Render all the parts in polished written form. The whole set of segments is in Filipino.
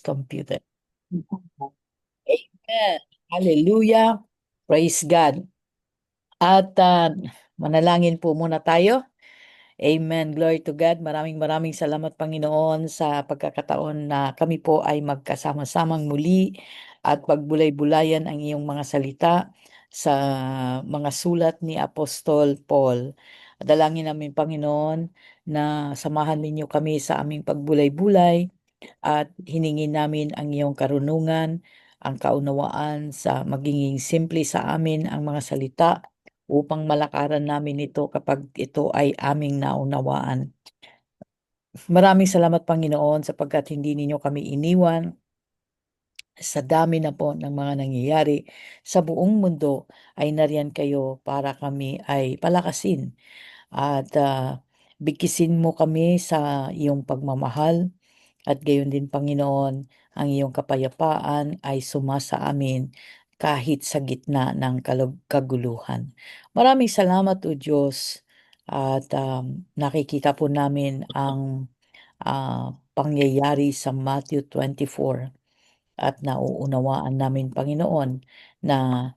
computer. Amen. Hallelujah. Praise God. At manalangin po muna tayo. Amen. Glory to God. Maraming maraming salamat, Panginoon, sa pagkakataon na kami po ay magkasama-samang muli at pagbulay-bulayan ang iyong mga salita sa mga sulat ni Apostol Paul. Dalangin namin, Panginoon, na samahan ninyo kami sa aming pagbulay-bulay at hiningin namin ang iyong karunungan, ang kaunawaan sa magiging simple sa amin ang mga salita upang malakaran namin ito kapag ito ay aming naunawaan. Maraming salamat, Panginoon, sapagkat hindi ninyo kami iniwan sa dami na po ng mga nangyayari sa buong mundo ay nariyan kayo para kami ay palakasin at bigkisin mo kami sa iyong pagmamahal at gayon din, Panginoon, ang iyong kapayapaan ay sumasa amin kahit sa gitna ng kaguluhan. Maraming salamat, O Diyos, at nakikita po namin ang pangyayari sa Matthew 24 at nauunawaan namin, Panginoon, na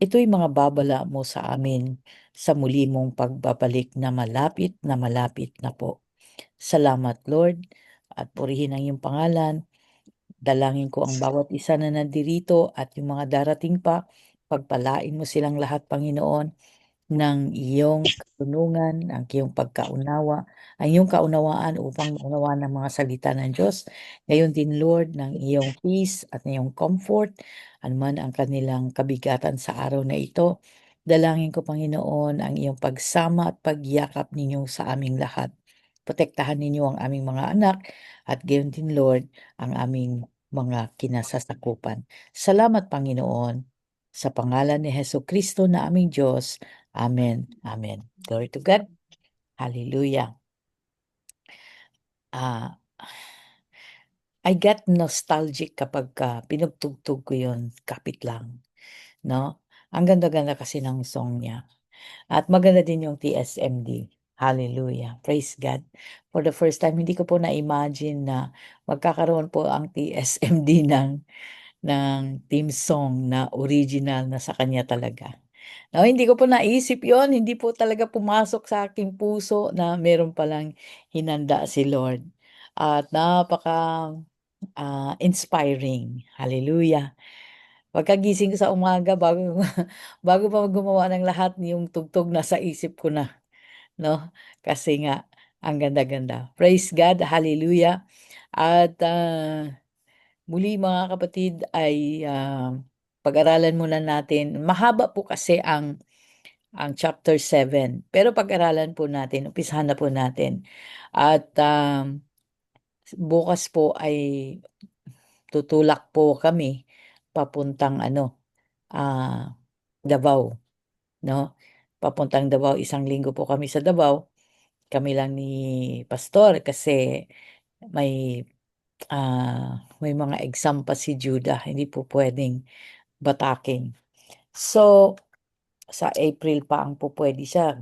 ito'y mga babala mo sa amin sa muli mong pagbabalik na malapit na po. Salamat, Lord, at purihin ang iyong pangalan. Dalangin ko ang bawat isa na nandirito at yung mga darating pa. Pagpalain mo silang lahat, Panginoon, ng iyong karunungan, ang iyong pagkaunawa, ang iyong kaunawaan upang maunawaan ang mga salita ng Diyos. Ngayon din, Lord, ng iyong peace at ng iyong comfort, anuman ang kanilang kabigatan sa araw na ito. Dalangin ko, Panginoon, ang iyong pagsama at pagyakap ninyo sa aming lahat. Protektahan ninyo ang aming mga anak at gayon din, Lord, ang aming mga kinasasakupan. Salamat, Panginoon, sa pangalan ni Hesukristo na aming Diyos. Amen. Amen. Glory to God. Hallelujah. I get nostalgic kapag pinugtugtog ko yun, kapit lang, no? Ang ganda-ganda kasi ng song niya. At maganda din yung TSMD. Hallelujah. Praise God. For the first time, hindi ko po na-imagine na magkakaroon po ang TSMD ng theme song na original na sa kanya talaga. No, hindi ko po naisip yon, hindi po talaga pumasok sa aking puso na meron palang hinanda si Lord. At napaka inspiring. Hallelujah. Pagkagising ko sa umaga bago bago pa gumawa ng lahat yung tugtog nasa isip ko na, no? Kasi nga ang ganda-ganda. Praise God. Hallelujah. At muli mga kapatid ay pag-aralan muna natin. Mahaba po kasi ang chapter 7. Pero pag-aralan po natin, umpisahan na po natin. At bukas po ay tutulak po kami papuntang ah, Davao, no? Papuntang Davao, isang linggo po kami sa Davao. Kami lang ni pastor kasi may may mga exam pa si Judah, hindi po pwedeng bataking. So, sa April pa ang pupwede siya.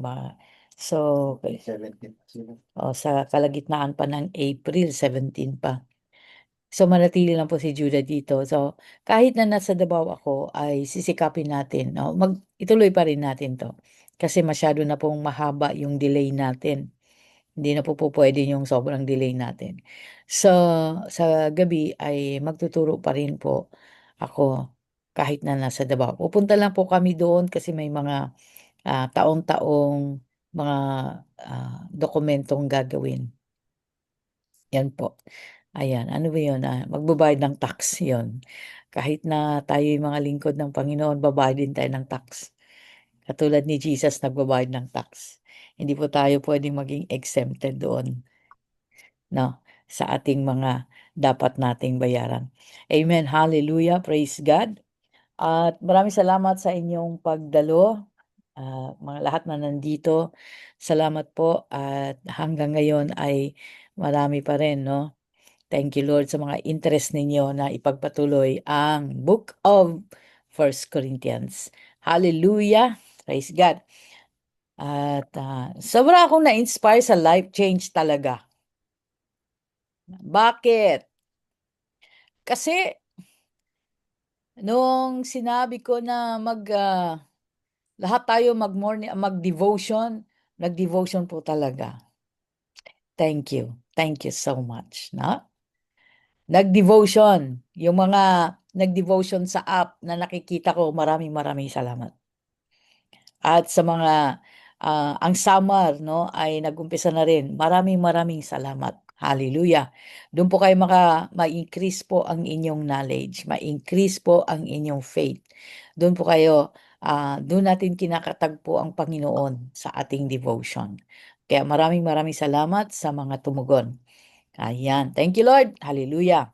So, 17 sa kalagitnaan pa ng April, 17 pa. So, manatili lang po si Judah dito. So, kahit na nasa Davao ako, ay sisikapin natin, no? Ituloy pa rin natin to. Kasi masyado na pong mahaba yung delay natin. Hindi na po pwede yung sobrang delay natin. So, sa gabi ay magtuturo pa rin po ako kahit na nasa Davao. Pupunta lang po kami doon kasi may mga taon-taong mga dokumentong gagawin. Yan po. Ayan, ano ba yun? Magbabayad ng tax yon. Kahit na tayo yung mga lingkod ng Panginoon, babayad din tayo ng tax. Katulad ni Jesus, nagbabayad ng tax. Hindi po tayo pwedeng maging exempted doon, no? Sa ating mga dapat nating bayaran. Amen. Hallelujah. Praise God. At maraming salamat sa inyong pagdalo. Mga lahat na nandito, salamat po at hanggang ngayon ay marami pa rin, no? Thank you, Lord, sa mga interest ninyo na ipagpatuloy ang Book of First Corinthians. Hallelujah! Praise God! At sobra akong na-inspire sa life change talaga. Bakit? Kasi nung sinabi ko na lahat tayo mag-devotion, nag-devotion po talaga. Thank you. Thank you so much, no? Nag-devotion. Yung mga nag-devotion sa app na nakikita ko, maraming maraming salamat. At sa mga ang summer, no, ay nag-umpisa na rin. Maraming maraming salamat. Hallelujah. Doon po kayo ma-increase po ang inyong knowledge, ma-increase po ang inyong faith. Doon po kayo, doon natin kinakatagpo ang Panginoon sa ating devotion. Kaya maraming maraming salamat sa mga tumugon. Ayan. Thank you, Lord. Hallelujah.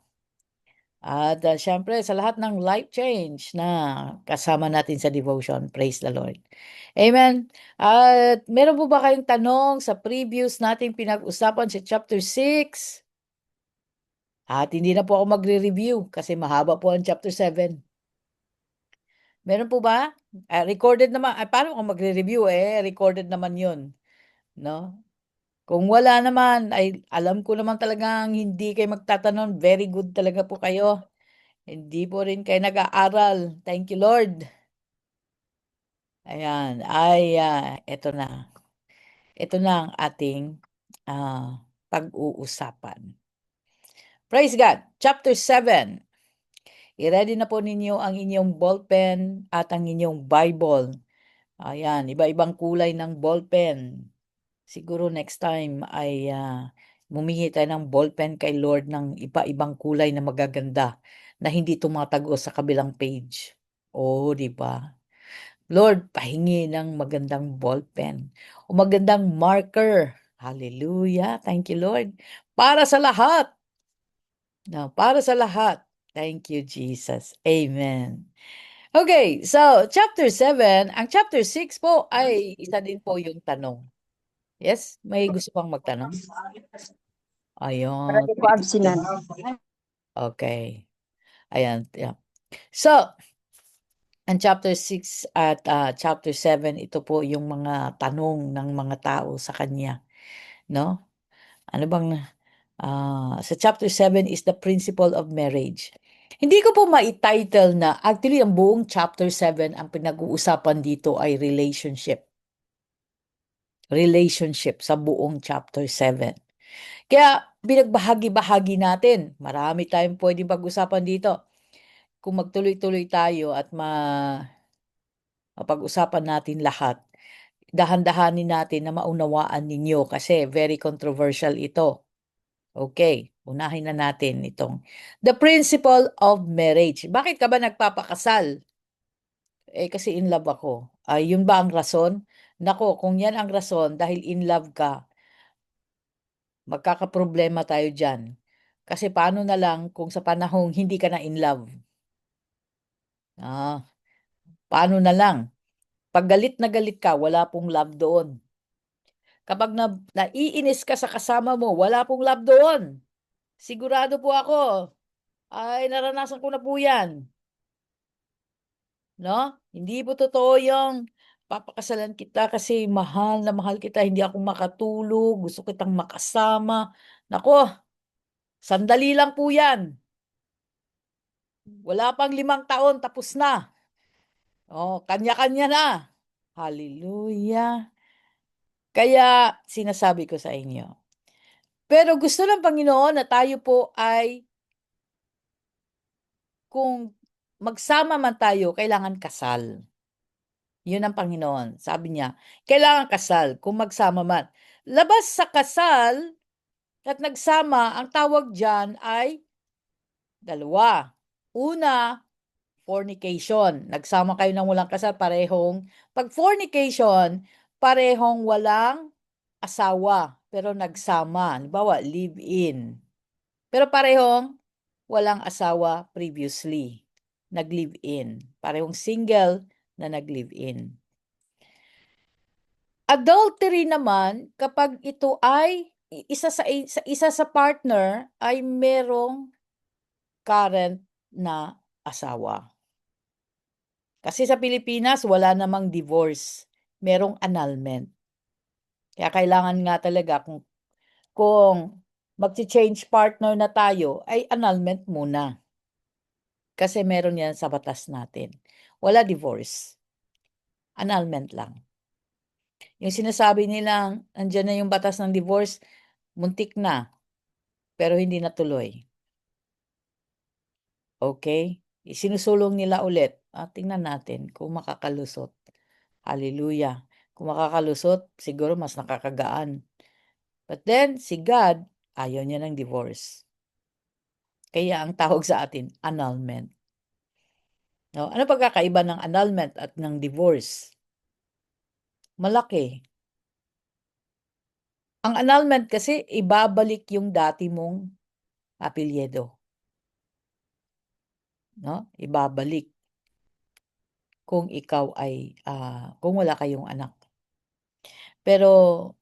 At siyempre sa lahat ng life change na kasama natin sa devotion, praise the Lord. Amen. At meron po ba kayong tanong sa previous nating pinag-usapan sa chapter 6? At hindi na po ako magre-review kasi mahaba po ang chapter 7. Meron po ba? Recorded naman. Paano kung magre-review? Recorded naman yun. No? Kung wala naman, ay alam ko naman talagang hindi kayo magtatanong. Very good talaga po kayo. Hindi po rin kayo nag-aaral. Thank you, Lord. Ayan, eto na. Ito na ang ating pag-uusapan. Praise God! Chapter 7. I-ready na po ninyo ang inyong ballpen at ang inyong Bible. Ayan, iba-ibang kulay ng ballpen. Siguro next time ay humingi tayo ng ballpen kay Lord ng iba-ibang kulay na magaganda na hindi tumatago sa kabilang page. Oh, di ba? Lord, pahingi ng magandang ballpen o magandang marker. Hallelujah. Thank you, Lord. Para sa lahat. No, para sa lahat. Thank you, Jesus. Amen. Okay, so chapter 7, ang chapter 6 po ay isa din po yung tanong. Yes, may gusto pang magtanong? Ayun. Marami po absinan. Okay. Ayan. Yeah. So, ang chapter 6 at chapter 7, ito po yung mga tanong ng mga tao sa kanya. No? Ano bang, sa chapter 7 is the principle of marriage. Hindi ko po ma-title na, actually ang buong chapter 7, ang pinag-uusapan dito ay relationship. Relationship sa buong chapter 7. Kaya binagbahagi-bahagi natin. Marami tayong pwedeng pag-usapan dito. Kung magtuloy-tuloy tayo at mapag-usapan natin lahat, dahan-dahanin natin na maunawaan ninyo kasi very controversial ito. Okay, unahin na natin itong the principle of marriage. Bakit ka ba nagpapakasal? Kasi in love ako. Yun ba ang rason? Nako, kung yan ang rason dahil in love ka, magkakaproblema tayo dyan. Kasi paano na lang kung sa panahong hindi ka na in love? Ah, paano na lang? Pag galit na galit ka, wala pong love doon. Kapag naiinis ka sa kasama mo, wala pong love doon. Sigurado po ako, ay naranasan ko na po yan. No? Hindi po totoo yung papakasalan kita kasi mahal na mahal kita, hindi ako makatulog, gusto kitang makasama. Nako, sandali lang po yan. Wala pang 5 taon, tapos na. Oh, kanya-kanya na. Hallelujah. Kaya sinasabi ko sa inyo. Pero gusto ng Panginoon na tayo po ay kung magsama man tayo, kailangan kasal. Yun ang Panginoon. Sabi niya, kailangan kasal kung magsama man. Labas sa kasal at nagsama, ang tawag dyan ay dalawa. Una, fornication. Nagsama kayo ng walang kasal, pag fornication, parehong walang asawa, pero nagsama. Halimbawa, live-in. Pero parehong walang asawa previously. Nag-live-in. Parehong single na nag-live-in. Adultery naman, kapag ito ay isa sa partner ay merong current na asawa. Kasi sa Pilipinas, wala namang divorce. Merong annulment. Kaya kailangan nga talaga kung magsi-change partner na tayo, ay annulment muna. Kasi meron yan sa batas natin. Wala divorce. Annulment lang. Yung sinasabi nilang nandiyan na yung batas ng divorce, muntik na, pero hindi natuloy. Okay? Isinusulong nila ulit. Tingnan natin kung makakalusot. Hallelujah. Kung makakalusot, siguro mas nakakagaan. But then, si God, ayaw niya ng divorce. Kaya ang tawag sa atin, annulment. No? Ano pagkakaiba ng annulment at ng divorce? Malaki. Ang annulment kasi, ibabalik yung dati mong apelyido. No? Ibabalik kung ikaw ay, kung wala kayong anak. Pero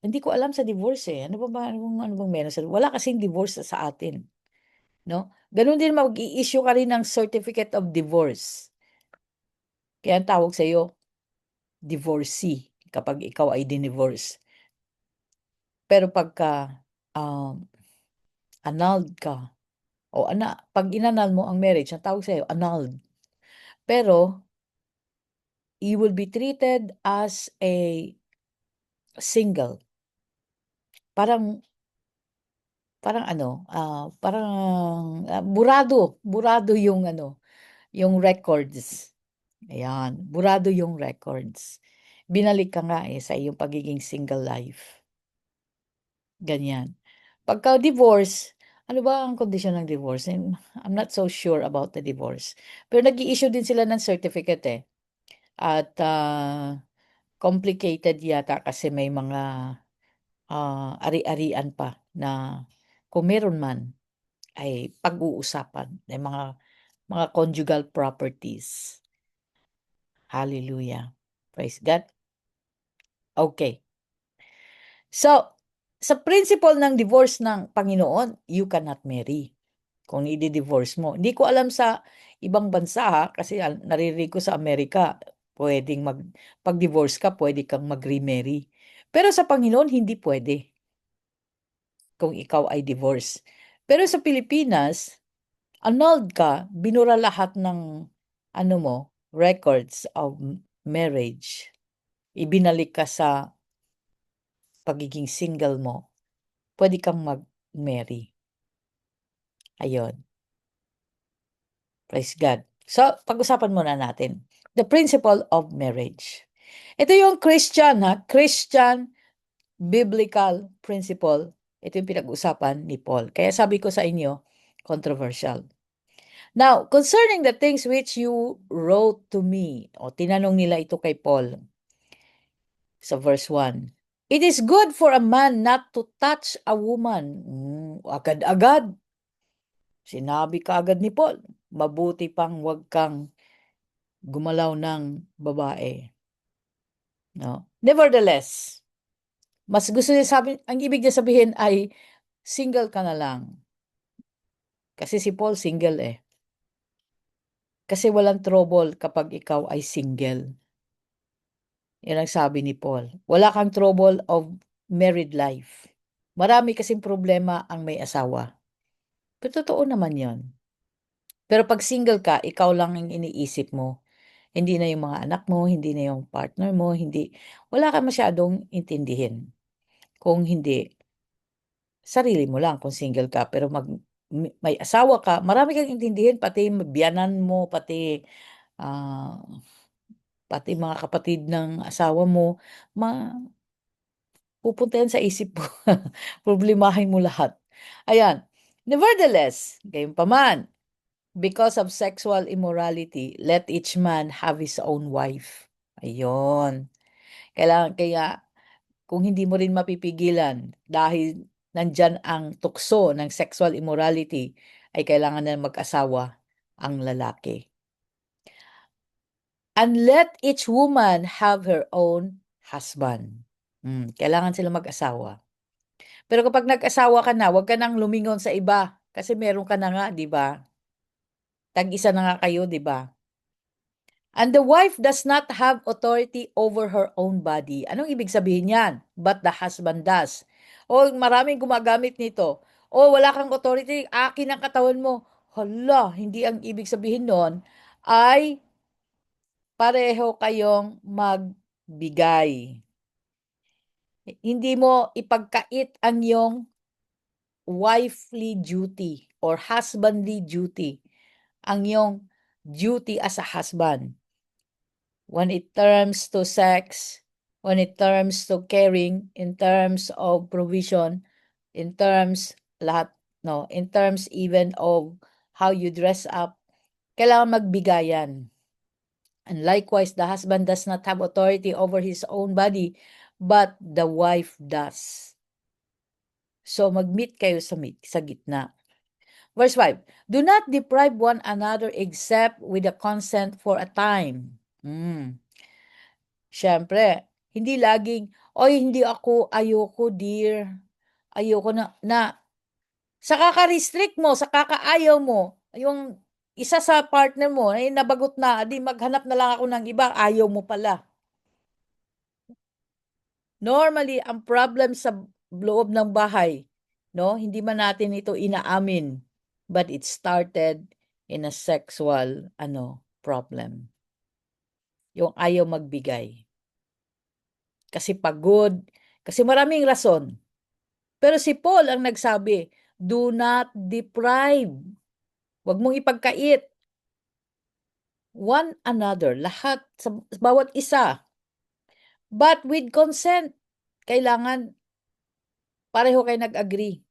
hindi ko alam sa divorce eh. Ano bang meron sa wala kasing divorce sa atin, no? Gano'n din mag-i-issue ka rin ng certificate of divorce. Kaya ang tawag sa'yo, divorcee kapag ikaw ay dinivorce. Pero pagka annulled ka o 'pag inannul mo ang marriage, ang tawag sa'yo annulled. Pero you will be treated as a single. Parang burado yung yung records. Ayan, burado yung records. Binalik ka nga sa iyong pagiging single life. Ganyan. Pagka-divorce, ano ba ang kondisyon ng divorce? I'm not so sure about the divorce. Pero nag-i-issue din sila ng certificate eh. At complicated yata kasi may mga ari-arian pa na kung meron man ay pag-uusapan. May mga conjugal properties. Hallelujah. Praise God. Okay. So, sa principle ng divorce ng Panginoon, you cannot marry kung i-divorce mo. Hindi ko alam sa ibang bansa kasi naririnig ko sa Amerika, pag-divorce ka, pwede kang mag-remarry. Pero sa Panginoon, hindi pwede kung ikaw ay divorce. Pero sa Pilipinas, annulled ka, binura lahat ng records of marriage. Ibinalik ka sa pagiging single mo, pwede kang mag-marry. Ayun. Praise God. So, pag-usapan muna natin. The principle of marriage. Ito yung Christian biblical principle. Ito yung pinag-usapan ni Paul. Kaya sabi ko sa inyo, controversial. Now, concerning the things which you wrote to me, tinanong nila ito kay Paul sa verse 1. It is good for a man not to touch a woman. Agad-agad. Sinabi kaagad ni Paul, mabuti pang wag kang gumalaw ng babae. No? Nevertheless, mas gusto niya ang ibig niya sabihin ay single ka na lang. Kasi si Paul single eh. Kasi walang trouble kapag ikaw ay single. Yan ang sabi ni Paul. Wala kang trouble of married life. Marami kasing problema ang may asawa. Pero totoo naman yon. Pero pag single ka, ikaw lang ang iniisip mo. Hindi na yung mga anak mo, hindi na yung partner mo, wala ka masyadong intindihin. Kung hindi, sarili mo lang kung single ka. Pero may asawa ka, marami kang intindihin, pati biyanan mo, ah, pati mga kapatid ng asawa mo, pupunta yan sa isip mo. Problemahin mo lahat. Ayan. Nevertheless, gayunpaman, because of sexual immorality, let each man have his own wife. Ayun. Kaya kung hindi mo rin mapipigilan dahil nandyan ang tukso ng sexual immorality, ay kailangan na mag-asawa ang lalaki. And let each woman have her own husband. Kailangan sila mag-asawa. Pero kapag nag-asawa ka na, huwag ka nang lumingon sa iba. Kasi meron ka na nga, di ba? Tag-isa na nga kayo, di ba? And the wife does not have authority over her own body. Anong ibig sabihin yan? But the husband does. O maraming gumagamit nito. O wala kang authority, akin ang katawan mo. Hala, hindi ang ibig sabihin nun ay pareho kayong magbigay. Hindi mo ipagkait ang iyong wifely duty or husbandly duty, ang iyong duty as a husband. When it terms to sex, when it terms to caring, in terms of provision, in terms lahat, no, in terms even of how you dress up, kailangan magbigayan. And likewise, the husband does not have authority over his own body, but the wife does. So mag-meet kayo sa gitna. Verse 5, do not deprive one another except with the consent for a time. Siyempre, hindi laging, oy, hindi ako, ayoko dear, ayoko sa kaka-restrict mo, sa kakaayaw mo, yung isa sa partner mo, ay nabagot na, di maghanap na lang ako ng iba, ayaw mo pala. Normally, ang problem sa loob ng bahay, no, hindi man natin ito inaamin, but it started in a sexual, problem. Yung ayaw magbigay. Kasi pagod, kasi maraming rason. Pero si Paul ang nagsabi, do not deprive. Huwag mong ipagkait one another, lahat, sa bawat isa. But with consent, kailangan pareho kayo nag-agree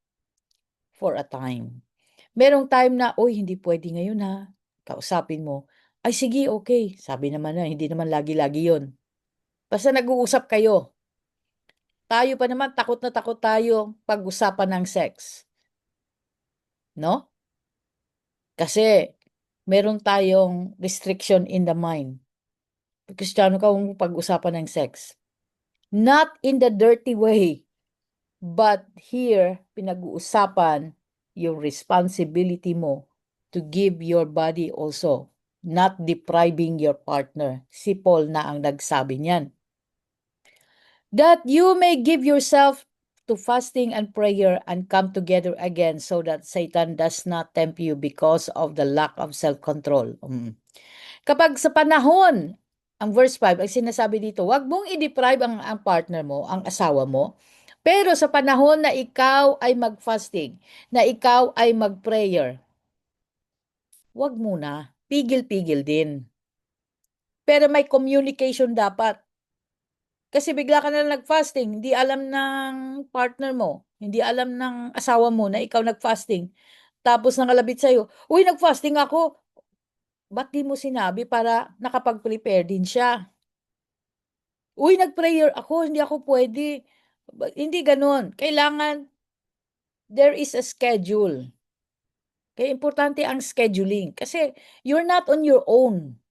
for a time. Merong time na, oy, hindi pwede ngayon ha. Kausapin mo, ay sige, okay. Sabi naman na, hindi naman lagi-lagi yon. Basta nag-uusap kayo. Tayo pa naman, takot na takot tayo pag-usapan ng sex. No? Kasi, meron tayong restriction in the mind. Kristiyano ka, huwag mo pag-usapan ng sex. Not in the dirty way, but here, pinag-uusapan yung responsibility mo to give your body also, not depriving your partner. Si Paul na ang nagsabi niyan. That you may give yourself to fasting and prayer and come together again so that Satan does not tempt you because of the lack of self-control. Kapag sa panahon, ang verse 5, ang sinasabi dito, wag mong i-deprive ang partner mo, ang asawa mo, pero sa panahon na ikaw ay mag-fasting, na ikaw ay mag-prayer, wag muna, pigil-pigil din. Pero may communication dapat. Kasi bigla ka na nag-fasting, hindi alam ng partner mo, hindi alam ng asawa mo na ikaw nag-fasting. Tapos nangalabit sa'yo, uy, nag-fasting ako. Ba't di mo sinabi para nakapag-prepare din siya? Uy, nag-prayer ako, hindi ako pwede. Hindi ganun. Kailangan, there is a schedule. Kaya importante ang scheduling. Kasi, you're not on your own.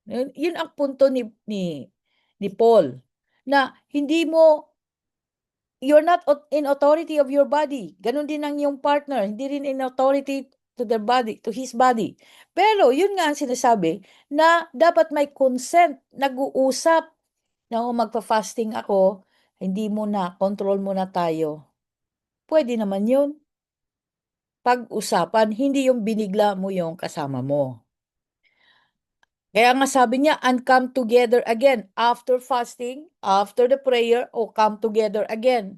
Yun ang punto ni Paul. Na hindi mo, you're not in authority of your body. Ganon din ang iyong partner. Hindi rin in authority to their body, to his body. Pero, yun nga ang sinasabi, na dapat may consent, nag-uusap, na magpa-fasting ako, hindi mo na, control mo na tayo. Pwede naman yun. Pag-usapan, hindi yung binigla mo yung kasama mo. Kaya nga sabi niya, and come together again. After fasting, after the prayer, o come together again.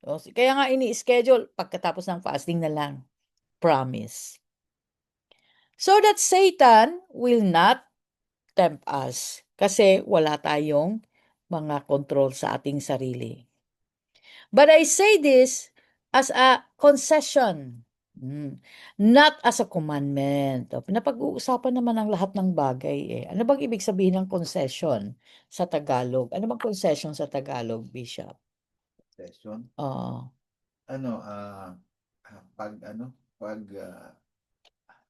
Kaya nga ini-schedule, pagkatapos ng fasting na lang. Promise. So that Satan will not tempt us. Kasi wala tayong mga control sa ating sarili. But I say this as a concession, not as a commandment. Napag-uusapan naman ang lahat ng bagay eh. Ano bang ibig sabihin ng concession sa Tagalog? Ano bang concession sa Tagalog, Bishop? Session. Oo.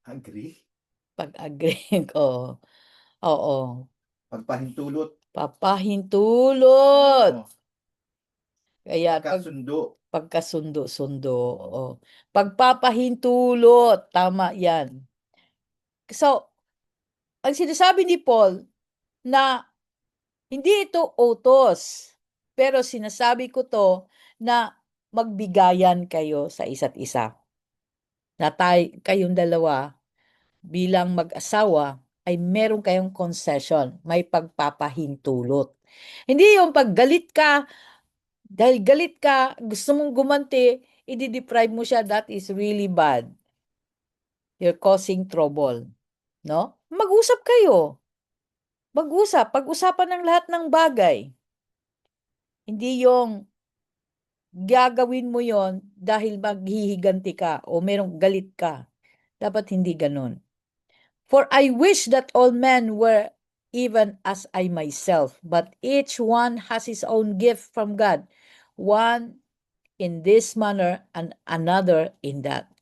Agree. Pag-agree. Oo. Oo. Pagpahintulot. Papahintulot. Oo. Kaya Pagkasundo. pagkasundo-sundo. Oo. Pagpapahintulot. Tama yan. So, ang sinasabi ni Paul na hindi ito utos, pero sinasabi ko to na magbigayan kayo sa isa't isa. na kayong dalawa bilang mag-asawa ay meron kayong concession, may pagpapahintulot. Hindi yung pag galit ka, dahil galit ka, gusto mong gumanti, i-deprive mo siya, that is really bad. You're causing trouble. No? Mag-usap kayo. Mag-usap. Pag-usapan ng lahat ng bagay. Hindi yung gagawin mo yon dahil maghihiganti ka o merong galit ka. Dapat hindi ganun. For I wish that all men were even as I myself, but each one has his own gift from God, one in this manner and another in that.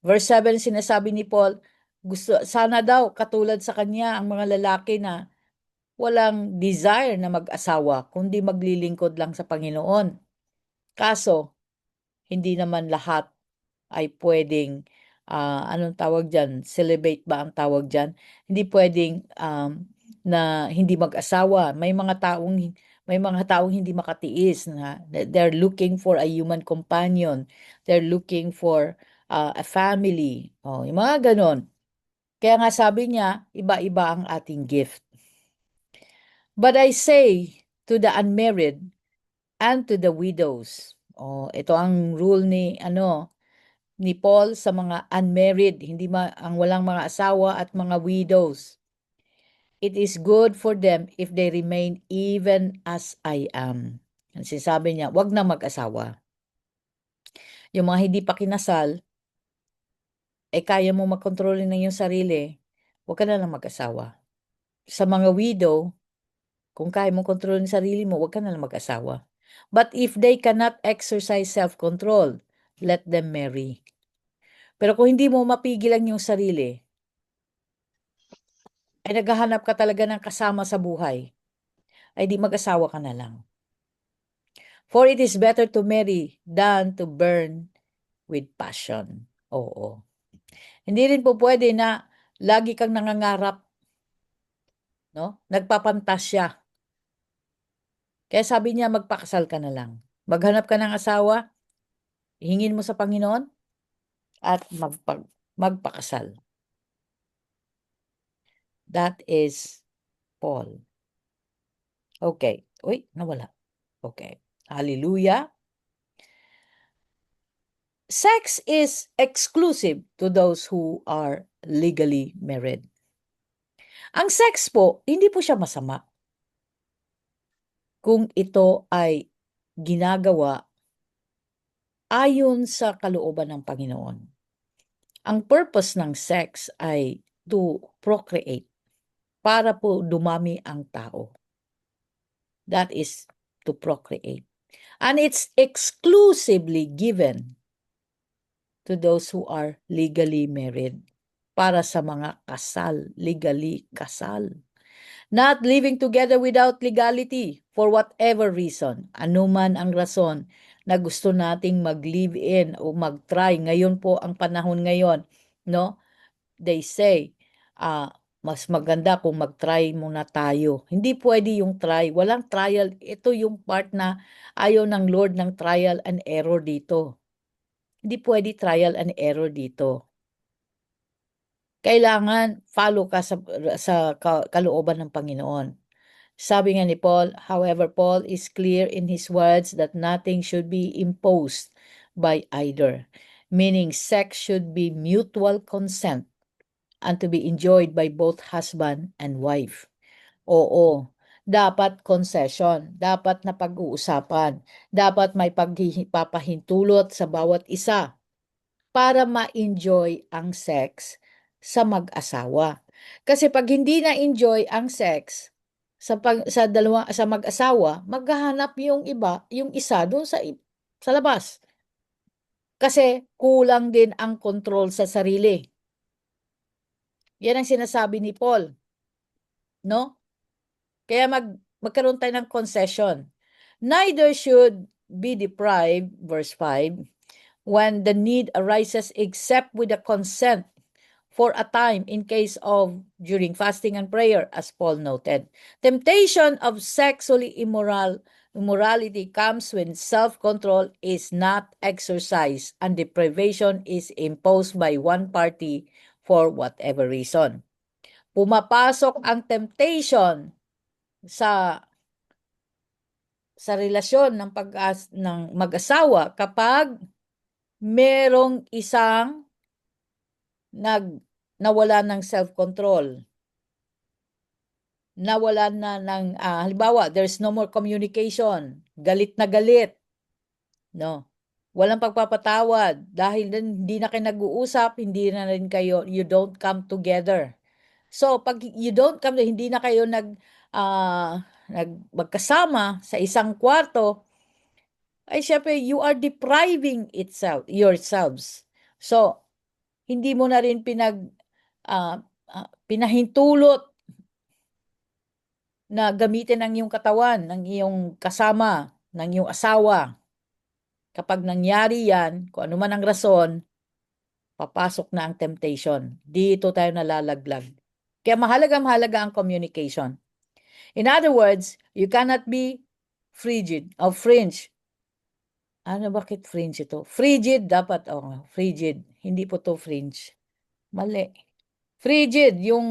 Verse 7, sinasabi ni Paul, sana daw katulad sa kanya ang mga lalaki na walang desire na mag-asawa, kundi maglilingkod lang sa Panginoon. Kaso, hindi naman lahat ay pwedeng, anong tawag dyan? Celibate ba ang tawag dyan? Hindi pwedeng na hindi mag-asawa. May mga taong hindi makatiis na they're looking for a human companion. They're looking for a family. Oh, yung mga ganon. Kaya nga sabi niya, iba-iba ang ating gift. But I say to the unmarried and to the widows. Oh, ito ang rule ni Paul sa mga unmarried, hindi ang walang mga asawa at mga widows. It is good for them if they remain even as I am. Ang sinasabi niya, wag na mag-asawa. Yung mga hindi pa kinasal, kaya mo magkontrol ng iyong sarili, wag ka na lang mag-asawa. Sa mga widow, kung kaya mong kontrolin sarili mo, wag ka na lang mag-asawa. But if they cannot exercise self-control, let them marry. Pero kung hindi mo mapigil ang iyong sarili, ay naghahanap ka talaga ng kasama sa buhay, ay di mag-asawa ka na lang. For it is better to marry than to burn with passion. Oo. Hindi rin po pwede na lagi kang nangangarap, no? Nagpapantasya. Kaya sabi niya, magpakasal ka na lang. Maghanap ka ng asawa, hingin mo sa Panginoon, at magpakasal. That is Paul. Okay. Uy, nawala. Okay. Hallelujah. Sex is exclusive to those who are legally married. Ang sex po, hindi po siya masama kung ito ay ginagawa ayon sa kalooban ng Panginoon. Ang purpose ng sex ay to procreate, para po dumami ang tao. That is to procreate. And it's exclusively given to those who are legally married. Para sa mga kasal, legally kasal. Not living together without legality for whatever reason. Ano man ang rason na gusto nating mag-live-in o mag-try. Ngayon po ang panahon ngayon, no? They say, mas maganda kung mag-try muna tayo. Hindi pwede yung try. Walang trial. Ito yung part na ayaw ng Lord ng trial and error dito. Hindi pwede trial and error dito. Kailangan follow ka sa kalooban ng Panginoon. Sabi nga ni Paul, however, Paul is clear in his words that nothing should be imposed by either, meaning sex should be mutual consent and to be enjoyed by both husband and wife. Oo, dapat concession, dapat na pag-uusapan, dapat may pagpapahintulot sa bawat isa para ma-enjoy ang sex sa mag-asawa. Kasi pag hindi na-enjoy ang sex sa mag-asawa, maghahanap yung isa doon sa labas. Kasi kulang din ang control sa sarili. Yan ang sinasabi ni Paul. No? Kaya magkaroon tayo ng concession. Neither should be deprived, verse 5, when the need arises except with the consent for a time in case of during fasting and prayer, as Paul noted. Temptation of sexually immoral immorality comes when self-control is not exercised and deprivation is imposed by one party for whatever reason. Pumapasok ang temptation sa relasyon ng mag-asawa kapag merong isang nawala ng self-control. Nawala na ng halimbawa, there's no more communication. Galit na galit, no? Walang pagpapatawad dahil hindi na kayo nag-uusap, hindi na rin kayo, you don't come together. So, pag you don't come, hindi na kayo magkasama sa isang kwarto, ay syempre, you are depriving yourselves. So, hindi mo na rin pinahintulot na gamitin ang iyong katawan, ng iyong kasama, ng iyong asawa. Kapag nangyari yan, kung ano man ang rason, papasok na ang temptation. Dito tayo nalalaglag. Kaya mahalaga ang communication. In other words, you cannot be frigid or fringe. Ano, bakit fringe ito? Frigid dapat, frigid. Hindi po to fringe. Mali. Frigid, yung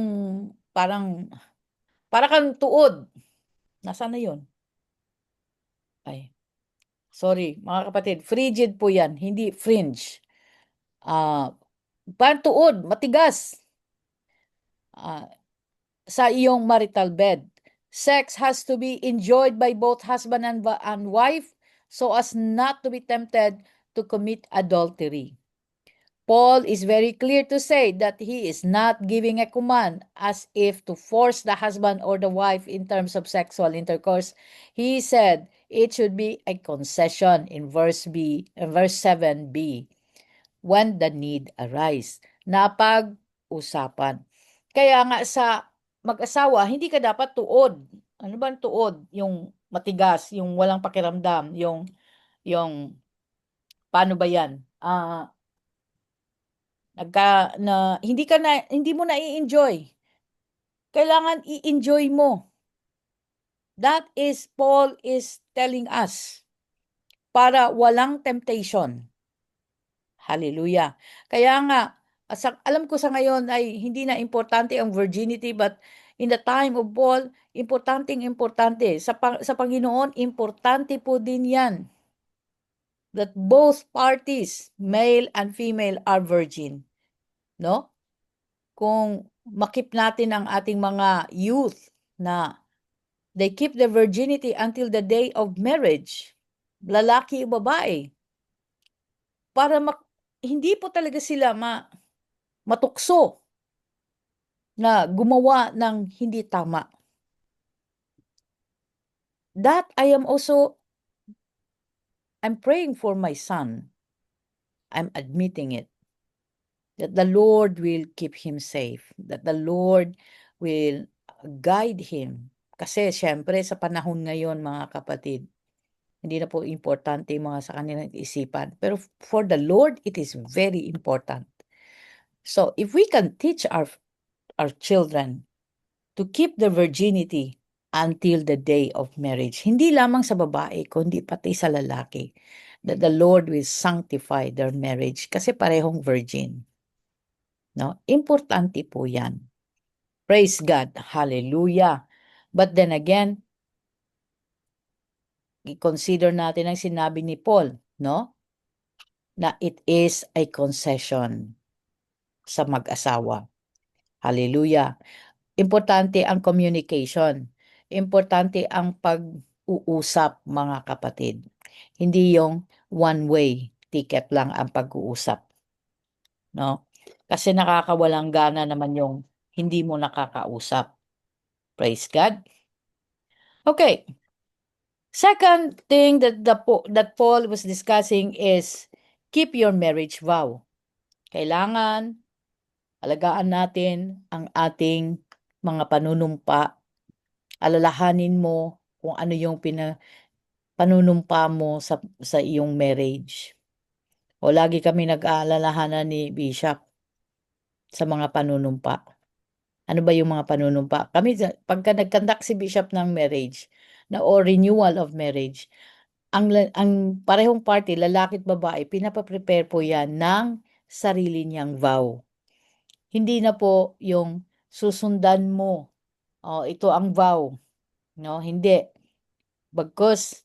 parang kang tuod. Nasaan na yun? Ay, sorry, mga kapatid. Frigid po yan, hindi fringe. Parang tuod, matigas. Sa iyong marital bed. Sex has to be enjoyed by both husband and wife so as not to be tempted to commit adultery. Paul is very clear to say that he is not giving a command as if to force the husband or the wife in terms of sexual intercourse. He said it should be a concession in verse 7b, when the need arise. Napag-usapan. Kaya nga sa mag-asawa, hindi ka dapat tuod. Ano ba ang tuod? Yung matigas, yung walang pakiramdam, yung paano ba yan? Hindi mo na i-enjoy. Kailangan i-enjoy mo. That is, Paul is telling us, para walang temptation. Hallelujah. Kaya nga, alam ko sa ngayon ay hindi na importante ang virginity, but in the time of Paul, importante. Sa Panginoon, importante po din yan. That both parties, male and female, are virgin. No? Kung makip natin ang ating mga youth na they keep their virginity until the day of marriage, lalaki o babae, para hindi po talaga sila matukso na gumawa ng hindi tama. That I'm praying for my son. I'm admitting it. That the Lord will keep him safe. That the Lord will guide him. Kasi syempre sa panahon ngayon, mga kapatid, hindi na po importante yung mga sa kanilang isipan. Pero for the Lord, it is very important. So if we can teach our children to keep their virginity until the day of marriage, hindi lamang sa babae, kundi pati sa lalaki, that the Lord will sanctify their marriage kasi parehong virgin. No? Importante po yan. Praise God. Hallelujah. But then again, i-consider natin ang sinabi ni Paul, no? Na it is a concession sa mag-asawa. Hallelujah. Importante ang communication. Importante ang pag-uusap, mga kapatid. Hindi yung one-way ticket lang ang pag-uusap. No? Kasi nakakawalang gana naman yung hindi mo nakakausap. Praise God. Okay. Second thing that Paul was discussing is keep your marriage vow. Kailangan alagaan natin ang ating mga panunumpa. Alalahanin mo kung ano yung panunumpa mo sa iyong marriage. O lagi kami nag-aalalahanan ni Bishop sa mga panunumpa. Ano ba yung mga panunumpa? Kami, pagka nag-conduct si Bishop ng marriage, or renewal of marriage, ang parehong party, lalaki at babae, pinapa-prepare po yan ng sarili niyang vow. Hindi na po yung susundan mo, ito ang vow, no? Hindi. Bagkus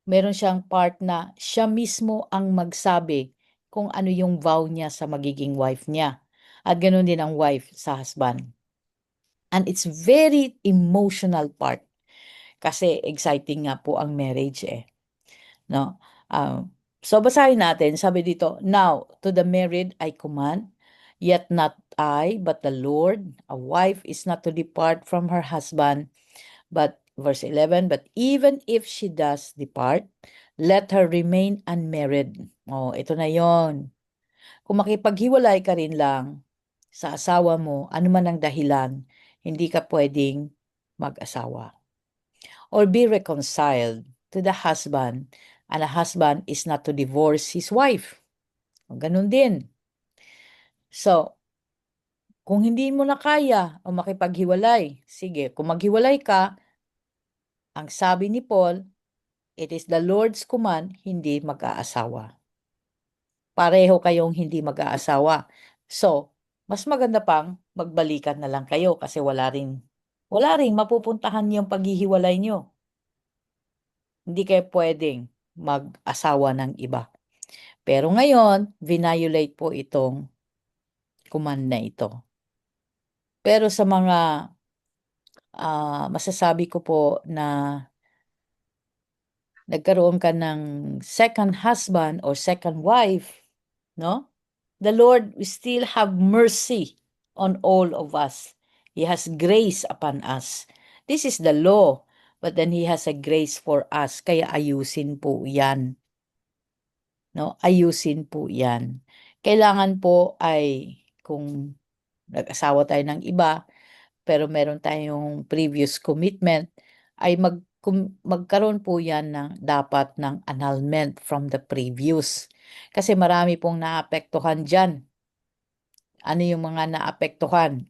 meron siyang part na siya mismo ang magsabi kung ano yung vow niya sa magiging wife niya. At gano'n din ang wife sa husband. And it's very emotional part kasi exciting nga po ang marriage eh. No? So basahin natin, sabi dito, now to the married I command, yet not I, but the Lord, a wife is not to depart from her husband, but verse 11, but even if she does depart, let her remain unmarried. Oh, ito na yon. Kung makipaghiwalay ka rin lang sa asawa mo, ano man ang dahilan, hindi ka pwedeng mag-asawa. Or be reconciled to the husband, and a husband is not to divorce his wife. Ganun din. So, kung hindi mo na kaya o makipaghiwalay, sige, kung maghiwalay ka, ang sabi ni Paul, it is the Lord's command, hindi mag-aasawa. Pareho kayong hindi mag-aasawa. So, mas maganda pang magbalikan na lang kayo kasi wala ring mapupuntahan yung paghihiwalay nyo. Hindi kayo pwedeng mag-asawa ng iba. Pero ngayon, violate po itong command na ito. Pero sa mga masasabi ko po na nagkaroon ka ng second husband or second wife, no? The Lord will still have mercy on all of us. He has grace upon us. This is the law, but then He has a grace for us. Kaya ayusin po yan. No? Ayusin po yan. Kailangan po ay kung nag-asawa tayo ng iba, pero meron tayong previous commitment, ay magkaroon po yan dapat ng annulment from the previous. Kasi marami pong naapektuhan dyan. Ano yung mga naapektuhan?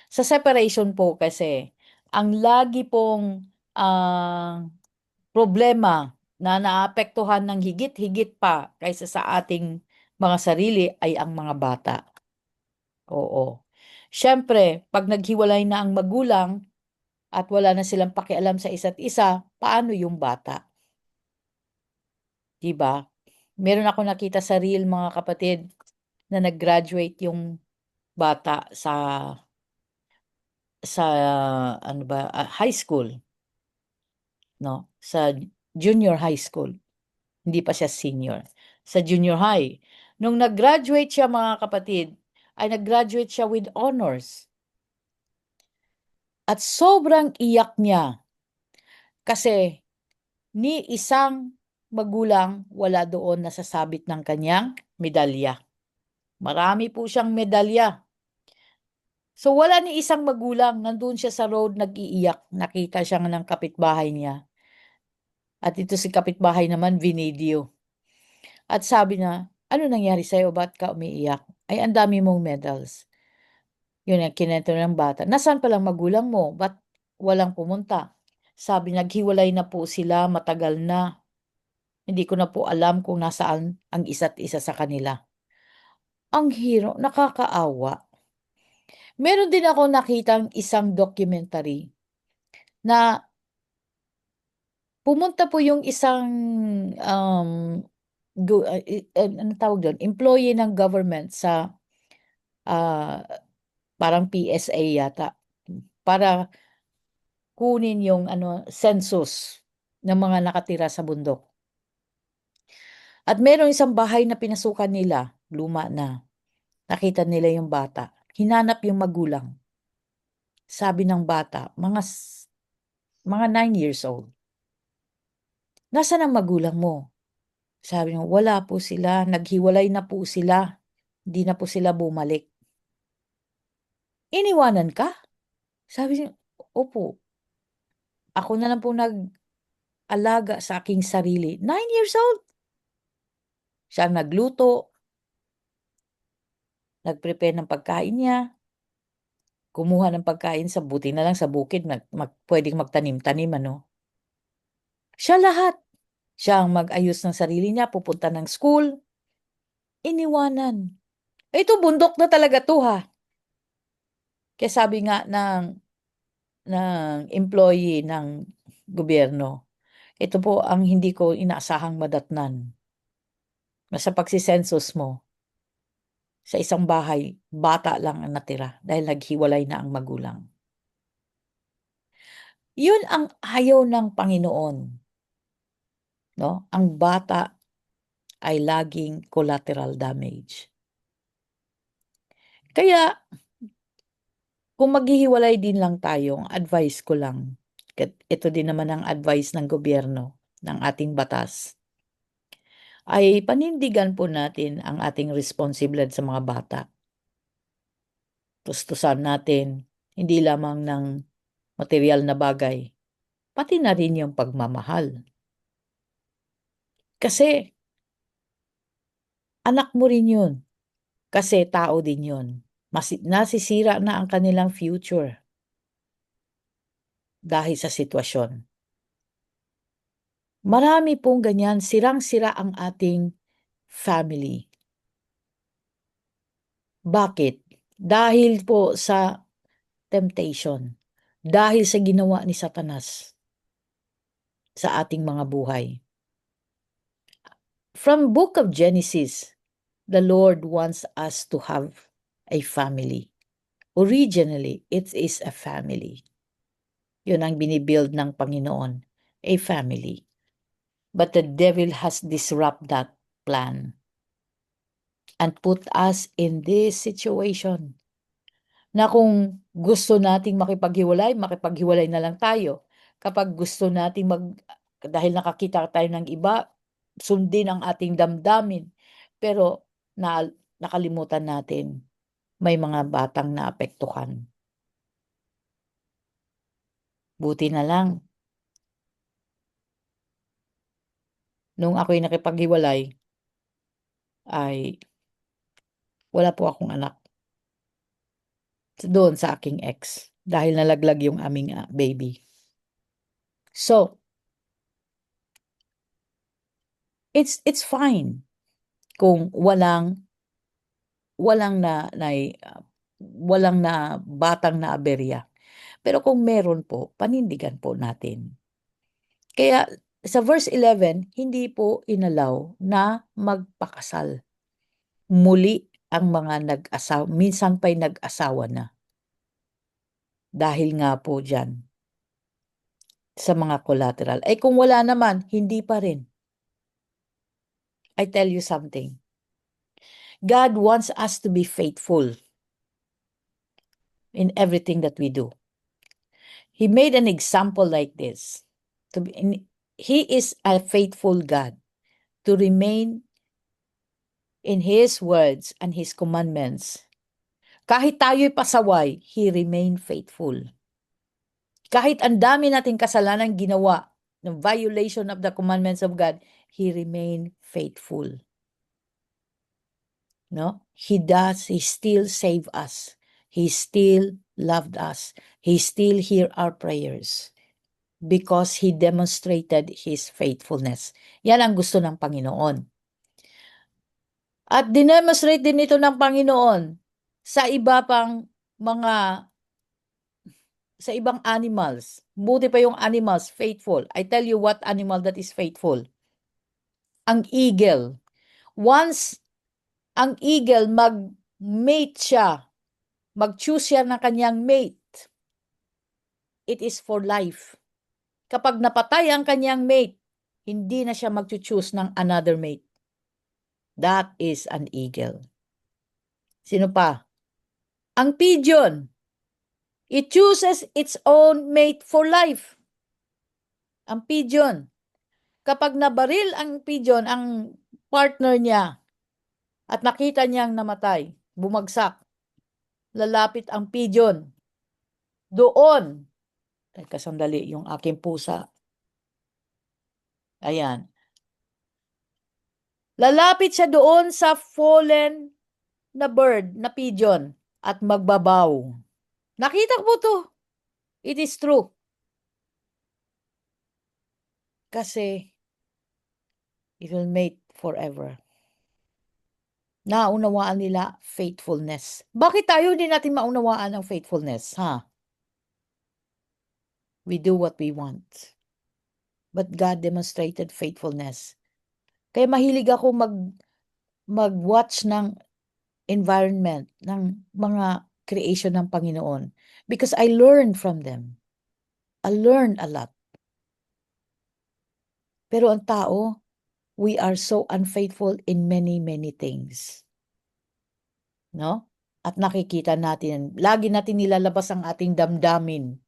Sa separation po kasi, ang lagi pong problema na naapektuhan ng higit-higit pa kaysa sa ating mga sarili ay ang mga bata. Oo. Siyempre, pag naghiwalay na ang magulang at wala na silang pakialam sa isa't isa, paano yung bata? 'Di ba? Meron ako nakita sa reel mga kapatid na nag-graduate yung bata sa ano ba, high school, no? Sa junior high school. Hindi pa siya senior. Sa junior high. Nung nag-graduate siya mga kapatid, ay nag-graduate siya with honors. At sobrang iyak niya kasi ni isang magulang wala doon nasasabit ng kanyang medalya. Marami po siyang medalya. So wala ni isang magulang, nandun siya sa road nag-iiyak. Nakita siya ng kapitbahay niya. At ito si kapitbahay naman vinidyo. At sabi niya, ano nangyari sa'yo? Ba't ka umiiyak? Ay, ang dami mong medals. Yun ang kinento ng bata. Nasaan palang magulang mo? Ba't walang pumunta? Sabi, naghiwalay na po sila, matagal na. Hindi ko na po alam kung nasaan ang isa't isa sa kanila. Ang hiro, nakakaawa. Meron din ako nakitang isang documentary na pumunta po yung isang ano tawag doon? Employee ng government sa ah, parang PSA yata para kunin yung census ng mga nakatira sa bundok. At merong isang bahay na pinasukan nila, luma na. Nakita nila yung bata. Hinanap yung magulang. Sabi ng bata, mga 9 years old. Nasaan ang magulang mo? Sabi niya, wala po sila. Naghiwalay na po sila. Hindi na po sila bumalik. Iniwanan ka? Sabi niya, opo. Ako na lang po nag-alaga sa aking sarili. 9 years old. Siya ang nagluto, nag-prepare ng pagkain niya, kumuha ng pagkain sa buti na lang sa bukid, pwedeng magtanim-tanim, ano. Siya lahat. Siya ang mag-ayos ng sarili niya, pupunta ng school, iniwanan. Ito, bundok na talaga to ha. Kaya sabi nga ng employee ng gobyerno, ito po ang hindi ko inaasahang madatnan. Na sa pagsisensus mo, sa isang bahay, bata lang ang natira dahil naghiwalay na ang magulang. Yun ang ayaw ng Panginoon. No? Ang bata ay laging collateral damage. Kaya, kung maghihiwalay din lang tayo, ang advice ko lang, ito din naman ang advice ng gobyerno, ng ating batas, ay panindigan po natin ang ating responsibilidad sa mga bata. Tustusan natin, hindi lamang ng material na bagay, pati na rin yung pagmamahal. Kasi, anak mo rin yun. Kasi tao din yun. Nasisira na ang kanilang future dahil sa sitwasyon. Marami pong ganyan, sirang-sira ang ating family. Bakit? Dahil po sa temptation. Dahil sa ginawa ni Satanas sa ating mga buhay. From Book of Genesis, the Lord wants us to have a family. Originally, it is a family. Yun ang binibuild ng Panginoon, a family. But the devil has disrupted that plan and put us in this situation na kung gusto nating makipaghiwalay na lang tayo. Kapag gusto nating dahil nakakita tayo ng iba, sundin ang ating damdamin. Pero nakalimutan natin, may mga batang naapektuhan. Buti na lang, nung ako'y nakipaghiwalay, ay wala po akong anak doon sa aking ex dahil nalaglag yung aming baby. So, it's fine kung walang walang na batang na aberya. Pero kung meron po, panindigan po natin. Kaya sa verse 11, hindi po inalaw na magpakasal. Muli ang mga nag-asawa, minsan pa'y nag-asawa na. Dahil nga po dyan, sa mga collateral. Ay kung wala naman, hindi pa rin. I tell you something. God wants us to be faithful in everything that we do. He made an example like this. He is a faithful God to remain in His words and His commandments. Kahit tayo'y pasaway, He remained faithful. Kahit ang dami nating kasalanan ginawa, ng violation of the commandments of God, He remained faithful. No? He still save us. He still loved us. He still hear our prayers because He demonstrated His faithfulness. Yan ang gusto ng Panginoon. At dinemonstrate din ito ng Panginoon sa iba pang sa ibang animals. Buti pa yung animals, faithful. I tell you what animal that is faithful. Ang eagle. Once ang eagle mag-mate siya, mag-choose siya ng kanyang mate, it is for life. Kapag napatay ang kanyang mate, hindi na siya mag-choose ng another mate. That is an eagle. Sino pa? Ang pigeon. It chooses its own mate for life. Ang pigeon. Kapag nabaril ang pigeon, ang partner niya, at nakita niyang namatay, bumagsak, lalapit ang pigeon. Doon, teka sandali, yung aking pusa. Ayan. Lalapit siya doon sa fallen na bird, na pigeon, at magbabaw. Nakita ko to. It is true. Kasi it will mate forever. Naunawaan nila faithfulness. Bakit tayo hindi natin maunawaan ang faithfulness, ha? We do what we want. But God demonstrated faithfulness. Kaya mahilig ako mag-watch ng environment, ng mga creation ng Panginoon. Because I learn from them. I learn a lot. Pero ang tao, we are so unfaithful in many, many things. No? At nakikita natin, lagi natin nilalabas ang ating damdamin.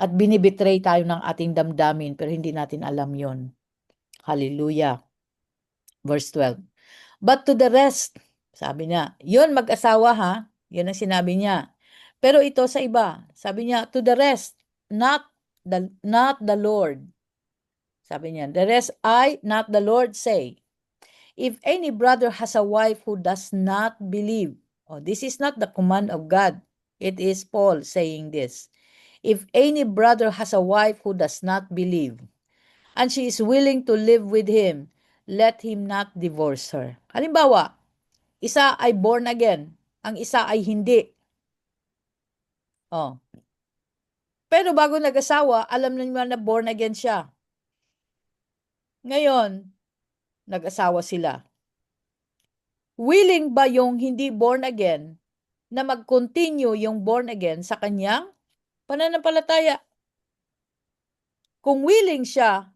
At binibetray tayo ng ating damdamin, pero hindi natin alam yon. Hallelujah. Verse 12. But to the rest, sabi niya, yun mag-asawa ha, yun ang sinabi niya. Pero ito sa iba, sabi niya, to the rest, not the Lord. Sabi niya, the rest I, not the Lord, say, if any brother has a wife who does not believe, this is not the command of God. It is Paul saying this. If any brother has a wife who does not believe, and she is willing to live with him, let him not divorce her. Halimbawa, isa ay born again, ang isa ay hindi. Oh. Pero bago nag-asawa, alam na niya na born again siya. Ngayon, nag-asawa sila. Willing ba yung hindi born again na mag-continue yung born again sa kanyang pananampalataya? Kung willing siya,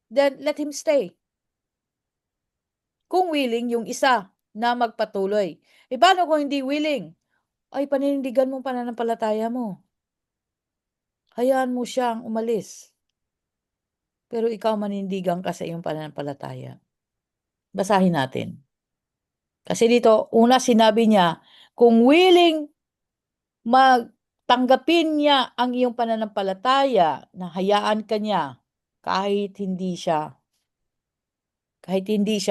then let him stay. Kung willing yung isa na magpatuloy. E paano kung hindi willing? Ay, paninindigan mo pananampalataya mo. Hayaan mo siyang umalis. Pero ikaw manindigan ka sa iyong pananampalataya. Basahin natin. Kasi dito, una sinabi niya, kung willing tanggapin niya ang iyong pananampalataya, na hayaan ka niya kahit hindi siya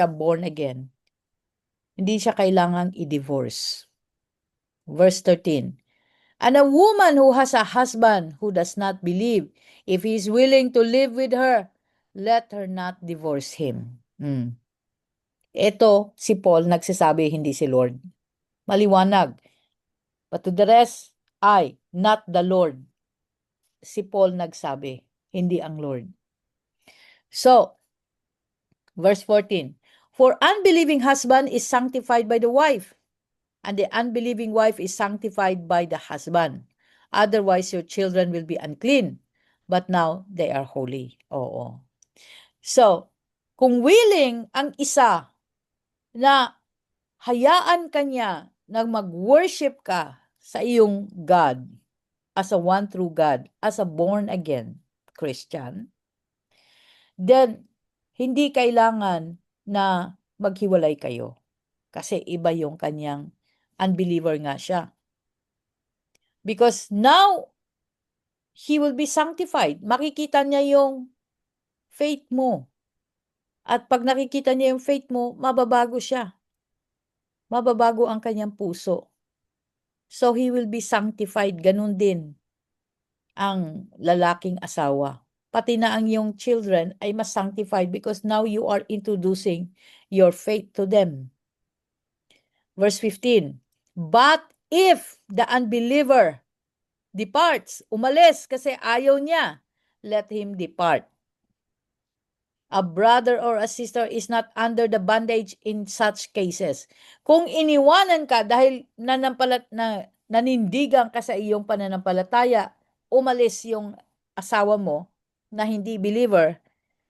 born again. Hindi siya kailangang i-divorce. Verse 13. And a woman who has a husband who does not believe, if he is willing to live with her, let her not divorce him. Ito, si Paul nagsasabi, hindi si Lord. Maliwanag. But to the rest, I, not the Lord. Si Paul nagsabi, hindi ang Lord. So, verse 14. For unbelieving husband is sanctified by the wife, and the unbelieving wife is sanctified by the husband. Otherwise, your children will be unclean, but now they are holy. Oo. So, kung willing ang isa na hayaan kanya na mag-worship ka sa iyong God, as a one true God, as a born-again Christian, then hindi kailangan na maghiwalay kayo. Kasi iba yung kanyang unbeliever nga siya. Because now, he will be sanctified. Makikita niya yung faith mo. At pag nakikita niya yung faith mo, mababago siya. Mababago ang kanyang puso. So, he will be sanctified. Ganun din ang lalaking asawa. Pati na ang iyong children ay mas sanctified because now you are introducing your faith to them. Verse 15. But if the unbeliever departs, umalis kasi ayaw niya, let him depart. A brother or a sister is not under the bondage in such cases. Kung iniwanan ka dahil nanindigan ka sa iyong pananampalataya, umalis yung asawa mo na hindi believer,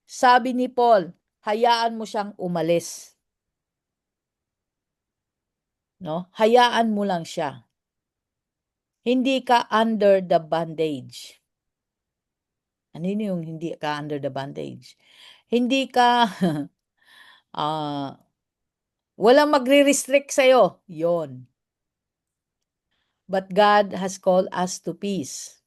sabi ni Paul, hayaan mo siyang umalis. No? Hayaan mo lang siya. Hindi ka under the bondage. Ano yung hindi ka under the bondage? Hindi ka walang magre-restrict sa'yo. Yon. But God has called us to peace.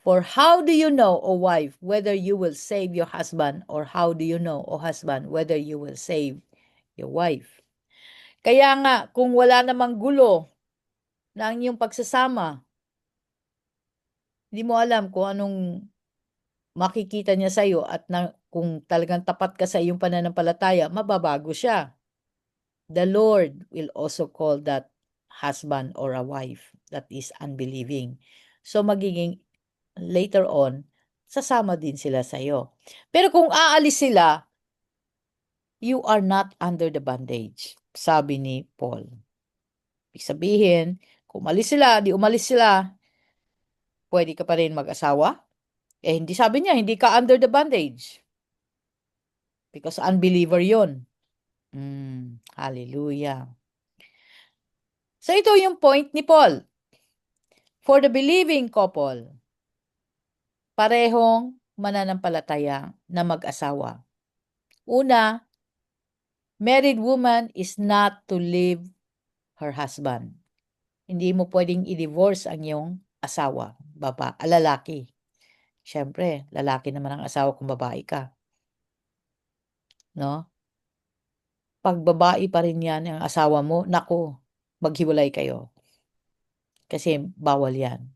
For how do you know, O wife, whether you will save your husband? Or how do you know, O husband, whether you will save your wife? Kaya nga, kung wala namang gulo na ang iyong pagsasama, hindi mo alam kung anong makikita niya sa iyo at kung talagang tapat ka sa iyong pananampalataya, mababago siya. The Lord will also call that husband or a wife that is unbelieving. So magiging later on, sasama din sila sa iyo. Pero kung aalis sila, you are not under the bondage, sabi ni Paul. Ibig sabihin, kung umalis sila, di umalis sila, pwede ka pa rin mag-asawa. Hindi sabi niya, hindi ka under the bondage. Because unbeliever yon. Hallelujah. So ito yung point ni Paul. For the believing couple, parehong mananampalataya na mag-asawa. Una, married woman is not to leave her husband. Hindi mo pwedeng i-divorce ang iyong asawa, lalaki. Siyempre, lalaki naman ang asawa kung babae ka. No? Pag babae pa rin yan ang asawa mo, naku, maghiwalay kayo. Kasi bawal yan.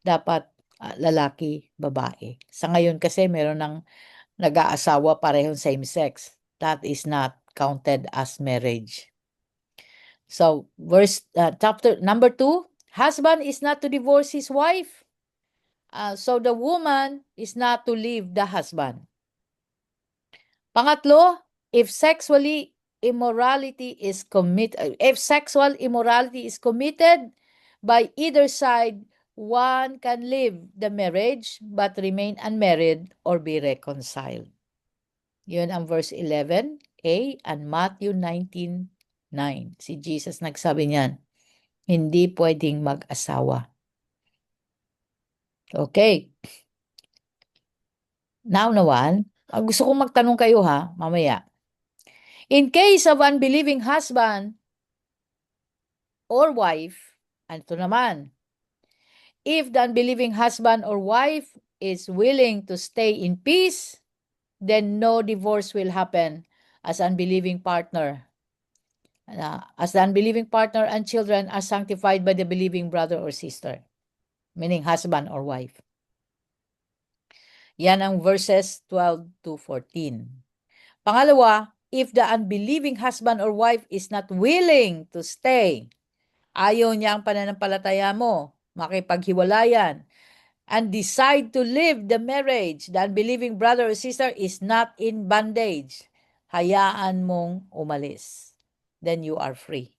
Dapat lalaki, babae. Sa ngayon kasi meron ng nag-aasawa parehong same sex. That is not counted as marriage. So, chapter number 2, husband is not to divorce his wife. So the woman is not to leave the husband. Pangatlo, if sexual immorality is committed by either side, one can leave the marriage but remain unmarried or be reconciled. Yun ang verse 11a and Matthew 19:9. Si Jesus nagsabi niyan, hindi pwedeng mag-asawa. Okay. Now naman, gusto kong magtanong kayo mamaya. In case of unbelieving husband or wife, ito naman, if the unbelieving husband or wife is willing to stay in peace, then no divorce will happen as unbelieving partner. As the unbelieving partner and children are sanctified by the believing brother or sister, meaning husband or wife. Yan ang verses 12 to 14. Pangalawa, if the unbelieving husband or wife is not willing to stay, ayaw niya ang pananampalataya mo, makipaghiwalayan, and decide to leave the marriage, the unbelieving brother or sister is not in bondage, hayaan mong umalis. Then you are free.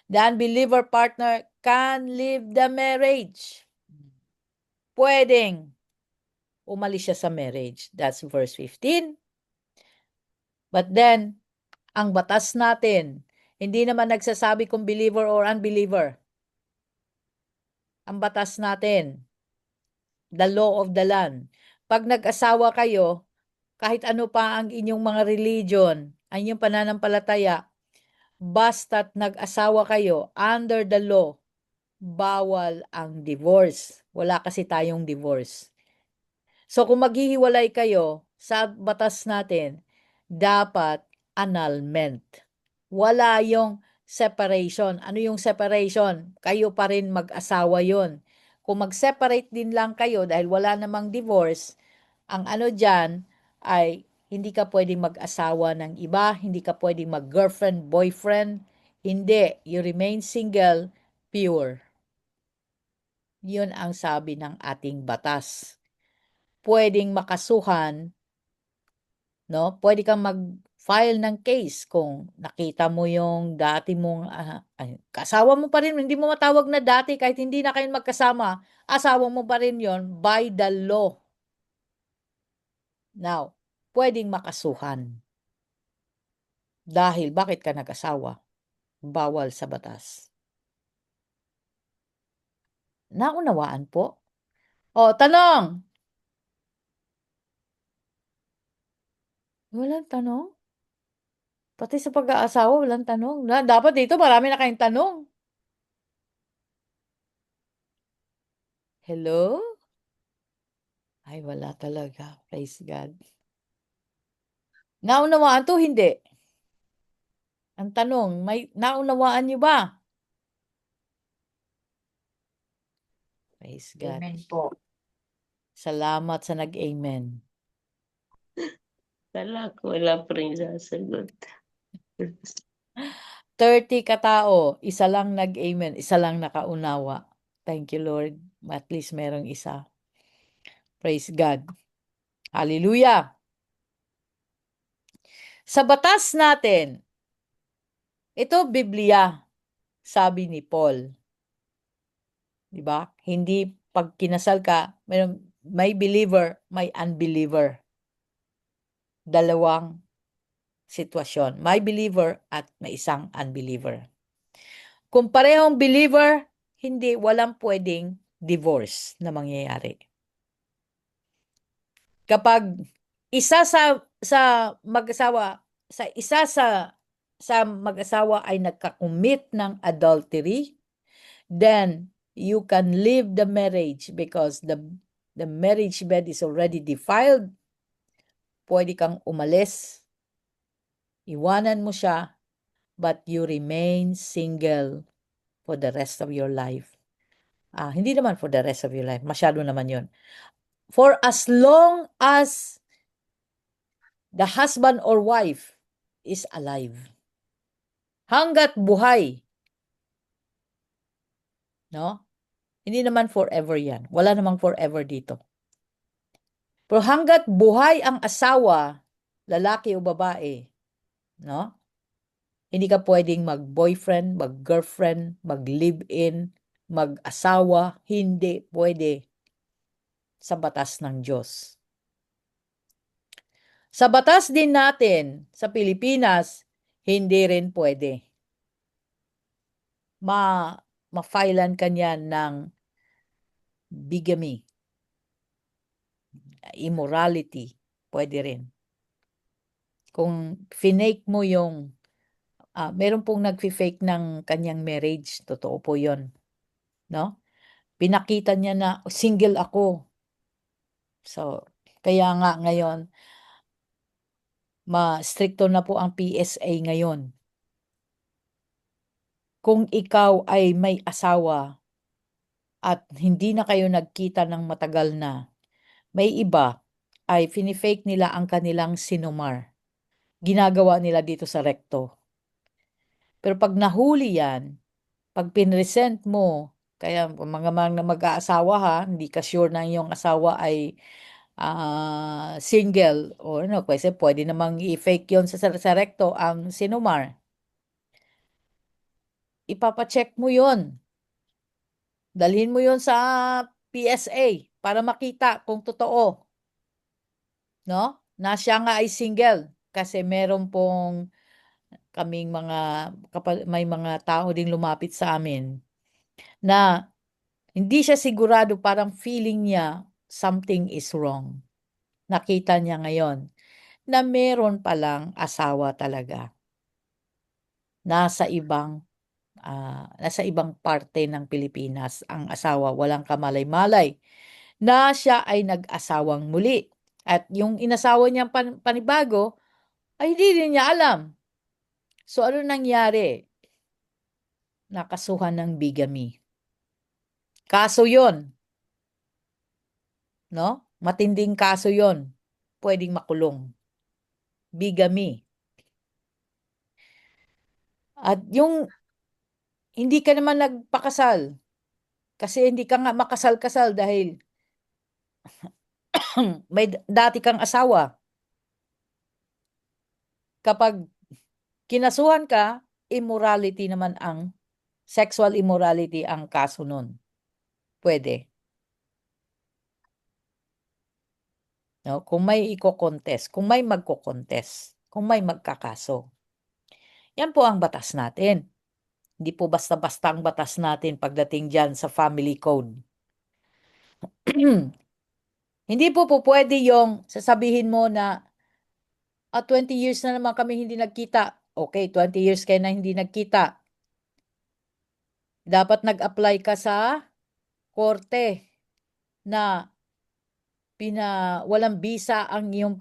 The unbeliever partner can leave the marriage. Pwedeng umalis siya sa marriage. That's verse 15. But then, ang batas natin, hindi naman nagsasabi kung believer or unbeliever. Ang batas natin, the law of the land. Pag nag-asawa kayo, kahit ano pa ang inyong mga religion, ang inyong pananampalataya, basta't nag-asawa kayo under the law, bawal ang divorce. Wala kasi tayong divorce. So kung maghihiwalay kayo sa batas natin, dapat annulment. Wala yung separation. Ano yung separation? Kayo pa rin mag-asawa yon. Kung mag-separate din lang kayo dahil wala namang divorce, ang ano dyan ay hindi ka pwedeng mag-asawa ng iba, hindi ka pwedeng mag-girlfriend, boyfriend, hindi. You remain single, pure. Yun ang sabi ng ating batas. Pwedeng makasuhan, no? Pwede kang mag-file ng case kung nakita mo yung dati mong kasawa mo pa rin, hindi mo matawag na dati kahit hindi na kayo magkasama, asawa mo pa rin yon by the law. Now, pwedeng makasuhan. Dahil bakit ka nag-asawa? Bawal sa batas. Naunawaan po? O, tanong! Walang tanong? Pati sa pag-aasawa, walang tanong. Dapat dito, marami na kayong tanong. Hello? Ay, wala talaga. Praise God. Naunawaan to, hindi? Ang tanong, may naunawaan niyo ba? Praise God. Amen po. Salamat sa nag-amen. Kala ko wala pa rin sasagot. 30 katao, isa lang nag-amen, isa lang nakaunawa. Thank you, Lord. At least merong isa. Praise God. Hallelujah. Sa batas natin, ito Biblia, sabi ni Paul. 'Di ba? Hindi pag kinasal ka, may believer, may unbeliever. Dalawang sitwasyon. May believer at may isang unbeliever. Kung parehong believer, walang pwedeng divorce na mangyayari. Kapag isa sa mag-asawa, sa mag-asawa ay nagka-commit ng adultery, then you can leave the marriage because the marriage bed is already defiled. Pwede kang umalis, iwanan mo siya, but you remain single for the rest of your life. Hindi naman for the rest of your life. Masyado naman yun. For as long as the husband or wife is alive. Hanggat buhay. No? Hindi naman forever yan. Wala namang forever dito. Pero hanggat buhay ang asawa, lalaki o babae, no? Hindi ka pwedeng mag-boyfriend, mag-girlfriend, mag-live-in, mag-asawa. Hindi pwede sa batas ng Diyos. Sa batas din natin sa Pilipinas, hindi rin pwede. Ma-filean ka niyan ng bigamy, immorality, pwede rin. Kung finake mo yung, meron pong nagfi-fake ng kanyang marriage, totoo po yun. No? Pinakita niya na single ako. So, kaya nga ngayon, ma-stricto na po ang PSA ngayon. Kung ikaw ay may asawa at hindi na kayo nagkita ng matagal na, may iba ay finifake nila ang kanilang sinumar. Ginagawa nila dito sa recto. Pero pag nahuli yan, pag pinresent mo, kaya mga mag-aasawa ha, hindi ka sure na yung asawa ay single or ano, kasi pwede namang i-fake yun sa recto ang sinumar. Ipapacheck mo yun. Dalhin mo yun sa PSA para makita kung totoo. No? Na siya nga ay single. Kasi meron pong kaming may mga tao ding lumapit sa amin na hindi siya sigurado, parang feeling niya something is wrong. Nakita niya ngayon na meron palang asawa talaga. Nasa ibang parte ng Pilipinas ang asawa, walang kamalay-malay, na siya ay nag-asawang muli. At yung inasawa niyang panibago, ay hindi rin niya alam. So ano nangyari? Nakasuhan ng bigamy. Kaso yon, no? Matinding kaso yon. Pwedeng makulong. Bigamy. At yung hindi ka naman nagpakasal, kasi hindi ka nga makasal-kasal dahil may dati kang asawa. Kapag kinasuhan ka, immorality naman sexual immorality ang kaso nun. Pwede. No? Kung may iko-contest, kung may magko-contest, kung may magkakaso. Yan po ang batas natin. Hindi po basta-basta ang batas natin pagdating dyan sa family code. Hindi po pwede yung sasabihin mo na 20 years na naman kami hindi nagkita. Okay, 20 years kayo na hindi nagkita. Dapat nag-apply ka sa korte na walang visa ang iyong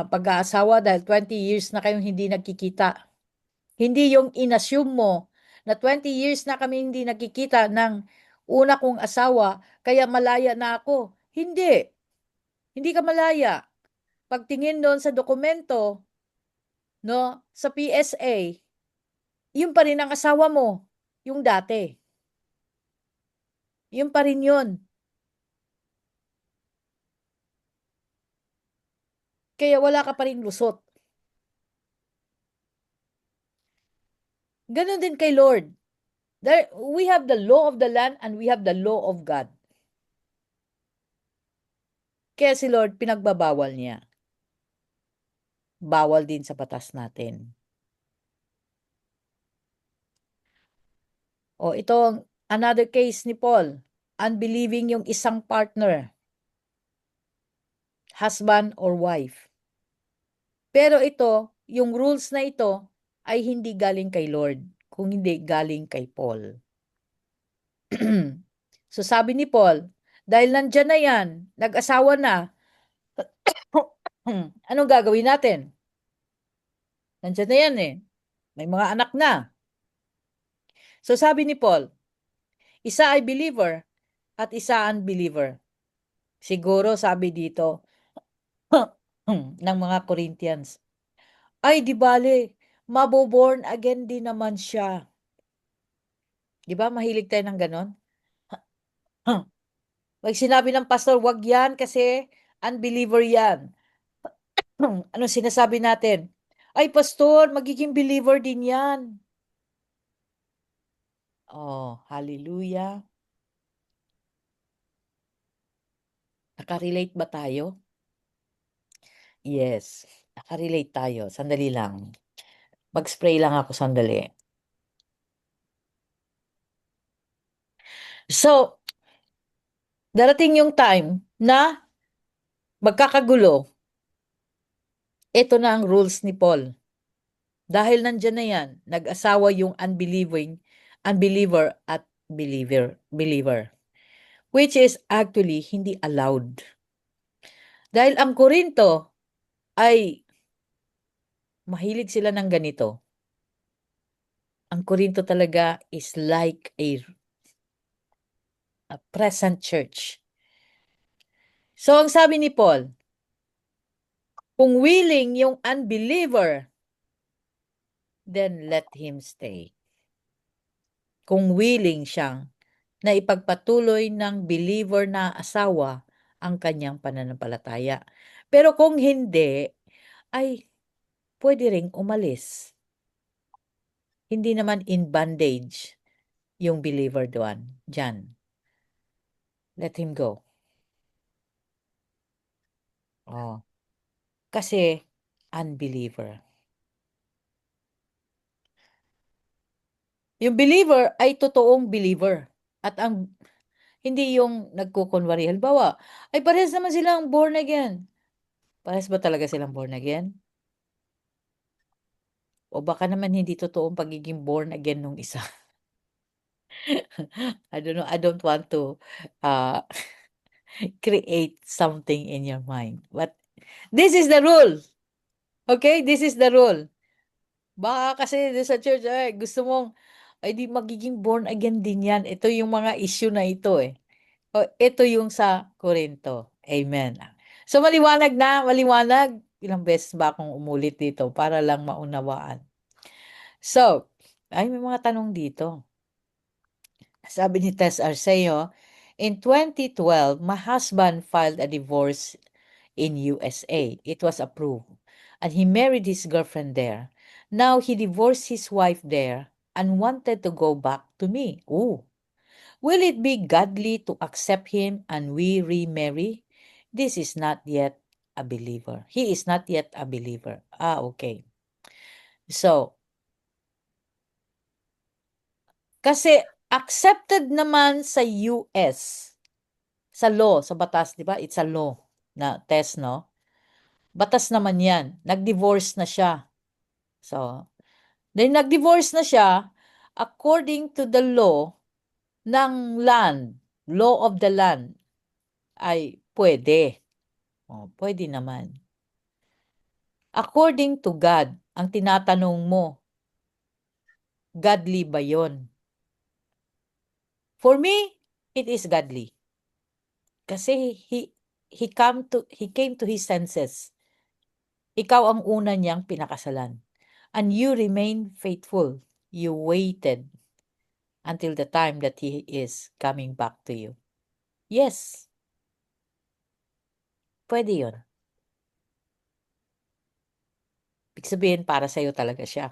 pag-aasawa dahil 20 years na kayong hindi nagkikita. Hindi yung inassume mo na 20 years na kami hindi nagkikita ng una kong asawa, kaya malaya na ako. Hindi. Hindi ka malaya. Pagtingin doon sa dokumento, no, sa PSA, yun pa rin ang asawa mo, yung dati. Yun pa rin yun. Kaya wala ka pa rin lusot. Ganon din kay Lord. We have the law of the land and we have the law of God. Kaya si Lord, pinagbabawal niya. Bawal din sa batas natin. O ito, another case ni Paul. Unbelieving yung isang partner. Husband or wife. Pero ito, yung rules na ito ay hindi galing kay Lord, kung hindi galing kay Paul. So sabi ni Paul, dahil nandyan na yan, nag-asawa na, anong gagawin natin? Nandyan na yan eh. May mga anak na. So sabi ni Paul, isa ay believer at isa unbeliever. Siguro sabi dito ng mga Corinthians, ay di bale, maboborn again din naman siya. Di ba mahilig tayo ng ganon? Pag sinabi ng pastor, wag yan kasi unbeliever yan. Ano sinasabi natin? Ay pastor, magiging believer din yan. Oh, hallelujah. Nakarelate ba tayo? Yes, nakarelate tayo. Sandali lang. Mag-spray lang ako sandali. So, darating yung time na magkakagulo. Ito na ang rules ni Paul. Dahil nandyan na yan, nag-asawa yung unbeliever at believer. Which is actually hindi allowed. Dahil ang Korinto ay mahilig sila ng ganito. Ang Korinto talaga is like a present church. So, ang sabi ni Paul, kung willing yung unbeliever, then let him stay. Kung willing siyang na ipagpatuloy ng believer na asawa ang kanyang pananampalataya. Pero kung hindi, ay pwede ring umalis. Hindi naman in bondage yung believer doon. Diyan. Let him go. Oh. Kasi unbeliever. Yung believer ay totoong believer. At ang hindi yung nagkukunwari. Halimbawa, ay parehas naman silang born again. Parehas ba talaga silang born again? O baka naman hindi totoong pagiging born again nung isa. I don't know. I don't want to uh, create something in your mind. But this is the rule. Okay? This is the rule. Baka kasi sa church, ay, gusto mong, ay di magiging born again din yan. Ito yung mga issue na ito eh. O, ito yung sa Corinto. Amen. So maliwanag na, maliwanag. Ilang beses ba akong umulit dito para lang maunawaan. So, ay may mga tanong dito. Sabi ni Tess Arceo, in 2012, my husband filed a divorce in USA. It was approved. And he married his girlfriend there. Now he divorced his wife there and wanted to go back to me. Ooh. Will it be godly to accept him and we remarry? This is not yet a believer. He is not yet a believer. Ah, okay. So, kasi accepted naman sa US, sa law, sa batas, di ba? It's a law na test, no? Batas naman yan. Nag-divorce na siya. So, then nag-divorce na siya according to the law ng land, law of the land, ay pwede. Oh, pwede naman. According to God, ang tinatanong mo, godly ba yon? For me, it is godly. Kasi he came to his senses. Ikaw ang una niyang pinakasalan. And you remain faithful. You waited until the time that he is coming back to you. Yes, pwede yun. Ibig sabihin, para sa'yo talaga siya.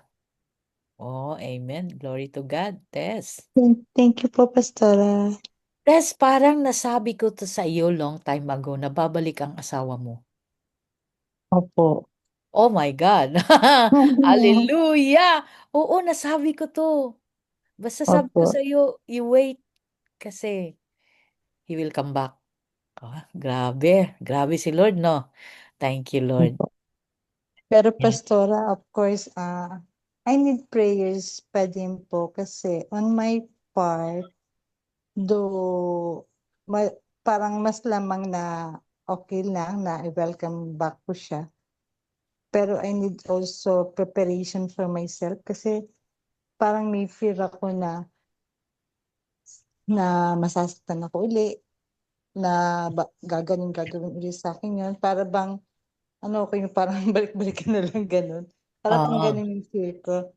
Oh, amen. Glory to God. Tess. Thank you po, Pastora. Tess, parang nasabi ko to sa iyo long time ago na babalik ang asawa mo. Opo. Oh my God. Hallelujah. Oo, nasabi ko to. Basta sabi ko Opo. sa iyo, you wait kasi he will come back. Ah, grabe. Grabe si Lord, no? Thank you, Lord. Opo. Pero Yeah. Pastora, of course, I need prayers pa din po kasi on my part, though parang mas lamang na okay lang na i-welcome back ko siya. Pero I need also preparation for myself kasi parang may fear ako na masasaktan ako uli, na gagawin uli sa akin yun. Para bang, ano ko yung parang balik-balikan na lang ganun. Parang Oo. ganun yung fear ko.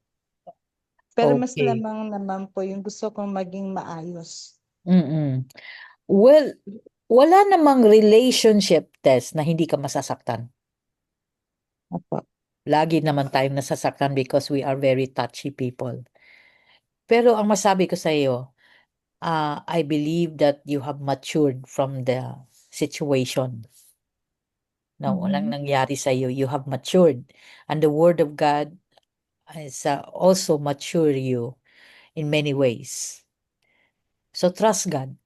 Pero mas Okay. lamang naman po yung gusto kong maging maayos. Mm-mm. Well, wala namang relationship test na hindi ka masasaktan. Opo. Lagi naman tayong nasasaktan because we are very touchy people. Pero ang masabi ko sa iyo, I believe that you have matured from the situation na walang nangyari sa iyo. You have matured. And the Word of God has also mature you in many ways. So trust God.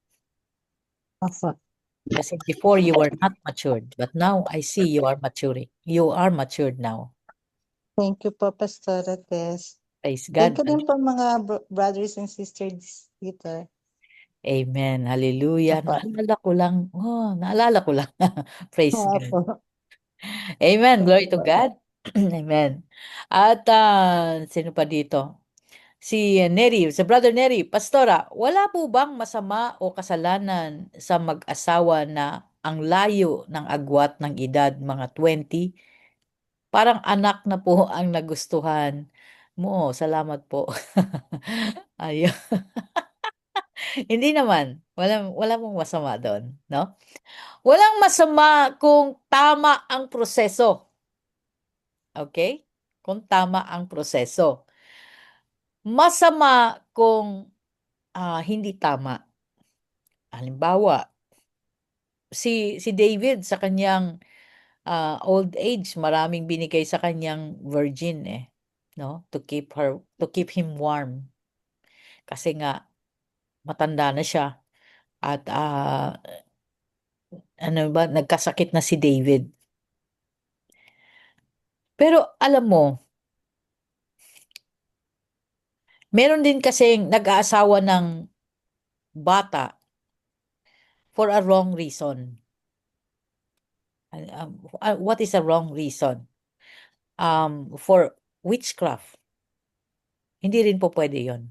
Opo. Kasi before you were not matured, but now I see you are maturing. You are matured now. Thank you po, Pastora Tess. Praise Thank God. you din po mga brothers and sisters dito. Amen. Hallelujah. Opo. Naalala ko lang. Praise God. Opo. Amen. Thank Glory you to po. God. Amen. At sino pa dito? Si Neri, si Brother Neri, Pastora, wala po bang masama o kasalanan sa mag-asawa na ang layo ng agwat ng edad mga 20? Parang anak na po ang nagustuhan mo. Salamat po. Ayun. Hindi naman. Wala mong masama doon, no? Walang masama kung tama ang proseso. Okay? Kung tama ang proseso. Masama kung hindi tama. Halimbawa, si David sa kanyang old age, maraming binigay sa kanyang virgin no? To keep him warm. Kasi nga matanda na siya at ano ba, nagkasakit na si David. Pero alam mo, meron din kasing nag-aasawa ng bata for a wrong reason. What is a wrong reason? For witchcraft. Hindi rin po pwede yon.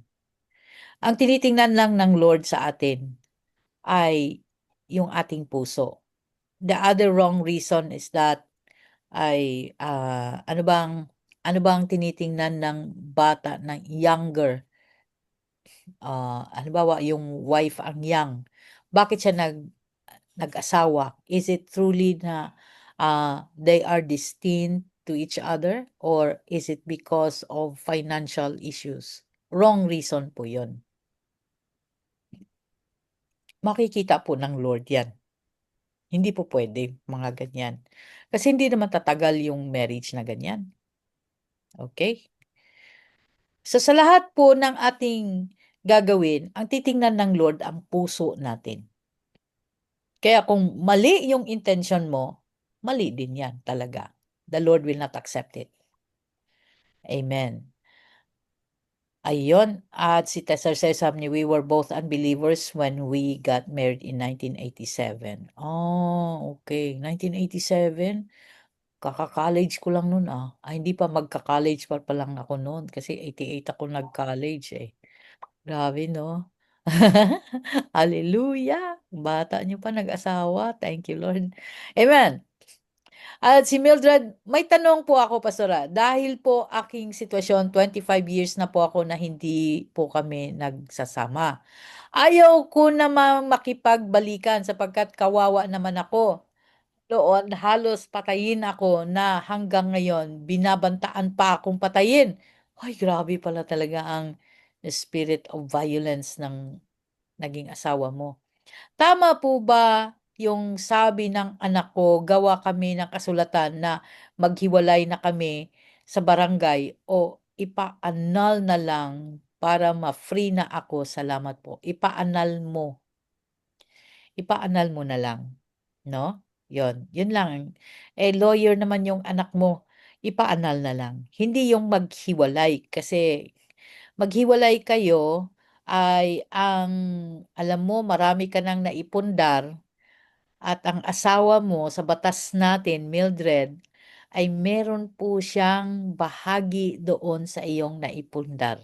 Ang tinitingnan lang ng Lord sa atin ay yung ating puso. The other wrong reason is that ay ano bang tinitingnan ng bata ng younger, halimbawa yung wife ang young, bakit siya nag-asawa? Is it truly na they are destined to each other or is it because of financial issues? Wrong reason po yun. Makikita po ng Lord yan. Hindi po pwede mga ganyan. Kasi hindi naman tatagal yung marriage na ganyan. Okay? So sa lahat po ng ating gagawin, ang titingnan ng Lord ang puso natin. Kaya kung mali yung intention mo, mali din yan talaga. The Lord will not accept it. Amen. Ayun, at si Tessar says sabi niya, we were both unbelievers when we got married in 1987. Oh, okay. 1987? Kaka-college ko lang nun hindi pa magka-college pa lang ako noon kasi 88 ako nag-college Grabe 'no? Hallelujah. Bata niyo pa nag-asawa. Thank you, Lord. Amen. At si Mildred, may tanong po ako, Pastora. Dahil po aking sitwasyon, 25 years na po ako na hindi po kami nagsasama. Ayaw ko naman makipagbalikan sapagkat kawawa naman ako. Doon, halos patayin ako na hanggang ngayon, binabantaan pa akong patayin. Ay, grabe pala talaga ang spirit of violence ng naging asawa mo. Tama po ba yung sabi ng anak ko, gawa kami ng kasulatan na maghiwalay na kami sa barangay o ipaanal na lang para ma-free na ako? Salamat po. Ipaanal mo. Ipaanal mo na lang, no? Yun lang. Eh, lawyer naman yung anak mo, ipaanal na lang. Hindi yung maghiwalay kasi maghiwalay kayo ay alam mo, marami ka nang naipundar at ang asawa mo sa batas natin, Mildred, ay meron po siyang bahagi doon sa iyong naipundar.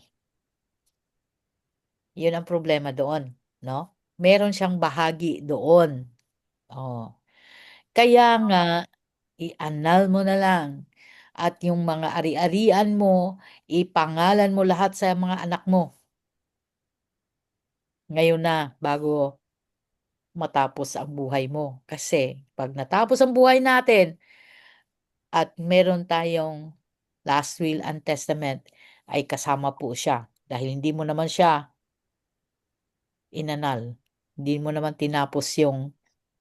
Yun ang problema doon, no? Meron siyang bahagi doon. Oh. Kaya nga, ianal mo na lang. At yung mga ari-arian mo, ipangalan mo lahat sa mga anak mo. Ngayon na, bago matapos ang buhay mo. Kasi, pag natapos ang buhay natin, at meron tayong last will and testament, ay kasama po siya. Dahil hindi mo naman siya inanal. Hindi mo naman tinapos yung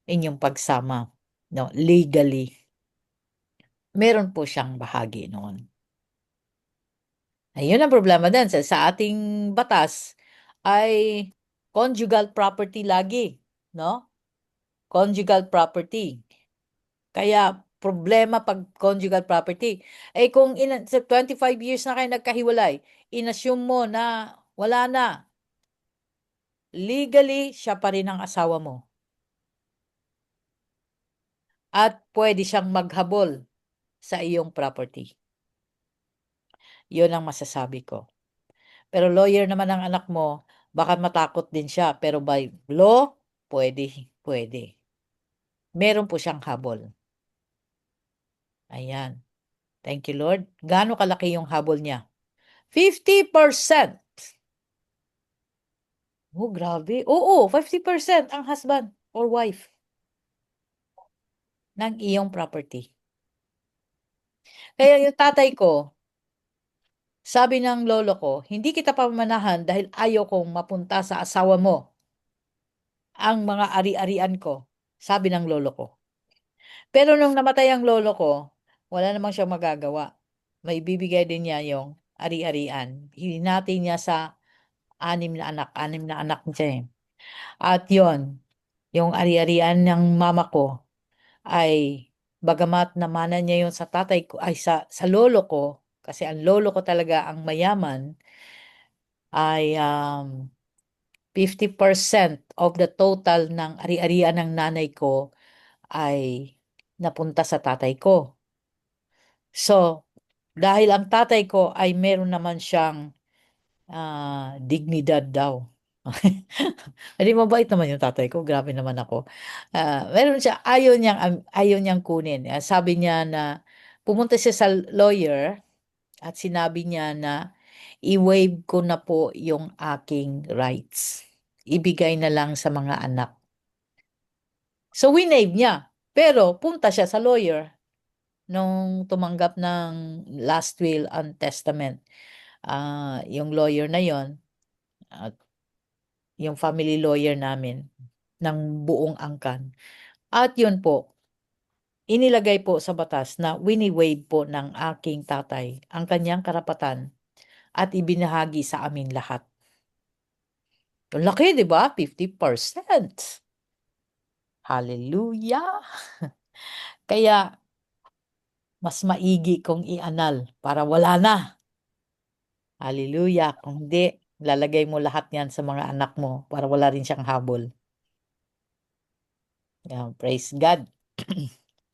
inyong pagsama. No, legally. Meron po siyang bahagi noon. Ayun ang problema din sa ating batas ay conjugal property lagi, no? Conjugal property. Kaya problema pag conjugal property. Eh kung sa 25 years na kayo nagkahiwalay, inassume mo na wala na. Legally, siya pa rin ang asawa mo. At pwede siyang maghabol sa iyong property. Yun ang masasabi ko. Pero lawyer naman ang anak mo, baka matakot din siya. Pero by law, pwede, pwede. Meron po siyang habol. Ayan. Thank you, Lord. Gaano kalaki yung habol niya? 50%. Oh, grabe. Oo, 50% ang husband or wife ng iyong property. Kaya yung tatay ko, sabi ng lolo ko, hindi kita pamanahan dahil ayaw kong mapunta sa asawa mo ang mga ari-arian ko, sabi ng lolo ko. Pero nung namatay ang lolo ko, wala namang siyang magagawa. May bibigay din niya yung ari-arian. Hinati niya sa anim na anak niya eh. At yon, yung ari-arian ng mama ko ay bagamat namanan niya yon sa tatay ko, ay sa lolo ko, kasi ang lolo ko talaga ang mayaman, ay 50% of the total ng ari-arian ng nanay ko ay napunta sa tatay ko. So, dahil ang tatay ko ay meron naman siyang dignidad daw. Hindi mabait naman yung tatay ko, grabe naman ako. Meron siya, ayaw niyang kunin. Sabi niya na pumunta siya sa lawyer at sinabi niya na i-waive ko na po yung aking rights. Ibigay na lang sa mga anak. So, winave niya. Pero, punta siya sa lawyer nung tumanggap ng last will and testament. Yung lawyer na yon, at yung family lawyer namin ng buong angkan. At yun po, inilagay po sa batas na wini-waive po ng aking tatay ang kanyang karapatan at ibinahagi sa amin lahat. Ang laki, di ba? 50%. Hallelujah! Kaya, mas maigi kong ianal para wala na. Hallelujah! Kung hindi, lalagay mo lahat yan sa mga anak mo para wala rin siyang habol. Praise God.